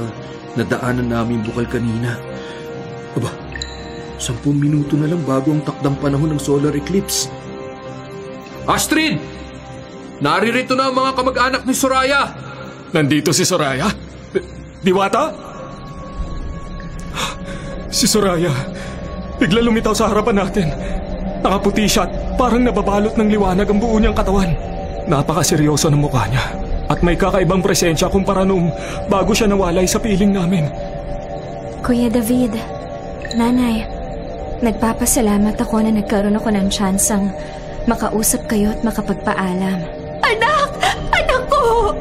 nadaanan naming bukal kanina. Aba, 10 minuto na lang bago ang takdang panahon ng solar eclipse. Astrid! Naririto na ang mga kamag-anak ni Soraya! Nandito si Soraya? Diwata? Si Soraya, bigla lumitaw sa harapan natin. Nakaputi siya at parang nababalot ng liwanag ang buo niyang katawan. Napakaseryoso ng mukha niya at may kakaibang presensya kumpara noong bago siya nawalay sa piling namin. Kuya David, Nanay, nagpapasalamat ako na nagkaroon ako ng tsansang makausap kayo at makapagpaalam. Anak! Anak ko!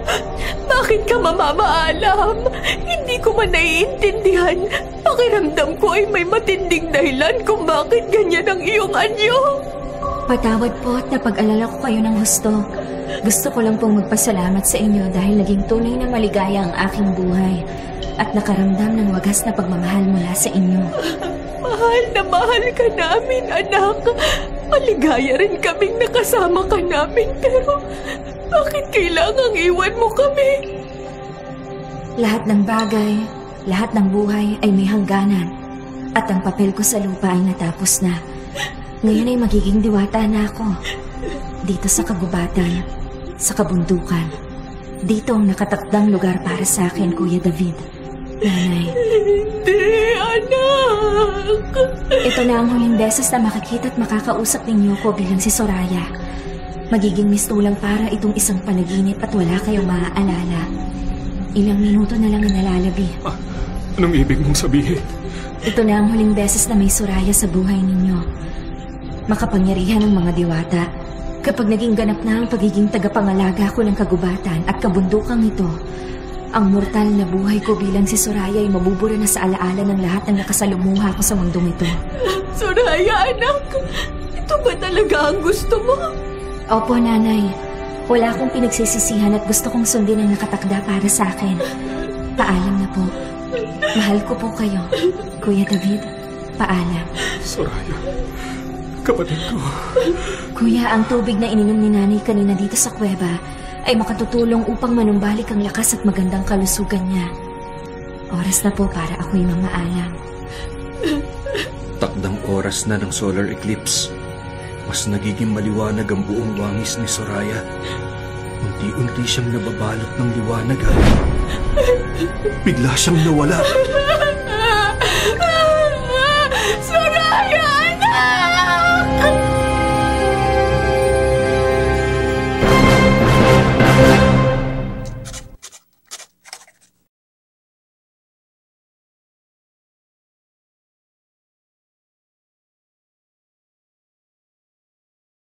Bakit ka mamamaalam? Hindi ko man naiintindihan. Pakiramdam ko ay may matinding dahilan kung bakit ganyan ang iyong anyo. Patawad po at napag-alala ko kayo ng husto. Gusto ko lang pong magpasalamat sa inyo dahil naging tunay na maligaya ang aking buhay at nakaramdam ng wagas na pagmamahal mula sa inyo. Mahal na mahal ka namin, anak. Maligaya rin kaming nakasama ka namin, pero bakit kailangang iwan mo kami? Lahat ng bagay, lahat ng buhay ay may hangganan at ang papel ko sa lupa ay natapos na. Ngayon ay magiging diwata na ako. Dito sa kagubatan, sa kabundukan. Dito ang nakatakdang lugar para sa akin, Kuya David. Nanay. Hindi, anak. Ito na ang huling beses na makikita at makakausap ninyo ko bilang si Soraya. Magiging mistulang para itong isang panaginip at wala kayong maaalala. Ilang minuto na lang ang nalalabi. Anong ibig mong sabihin? Ito na ang huling beses na may Soraya sa buhay ninyo. Makapangyarihan ng mga diwata. Kapag naging ganap na ang pagiging tagapangalaga ko ng kagubatan at kabundukang ito, ang mortal na buhay ko bilang si Soraya ay mabubura na sa alaala ng lahat ng nakasalumuha ko sa mundong ito. Soraya, anak! Ito ba talaga ang gusto mo? Opo, Nanay. Wala akong pinagsisisihan at gusto kong sundin ang nakatakda para sa akin. Paalam na po. Mahal ko po kayo, Kuya David. Paalam. Soraya, kapatid ko. Kuya, ang tubig na ininom ni Nanay kanina dito sa kuweba ay makatutulong upang manumbalik ang lakas at magandang kalusugan niya. Oras na po para ako'y mamaalam. Takdang oras na ng solar eclipse. Mas nagiging maliwanag ang buong wangis ni Soraya. Unti-unti siyang nababalot ng liwanag. Bigla siyang nawala.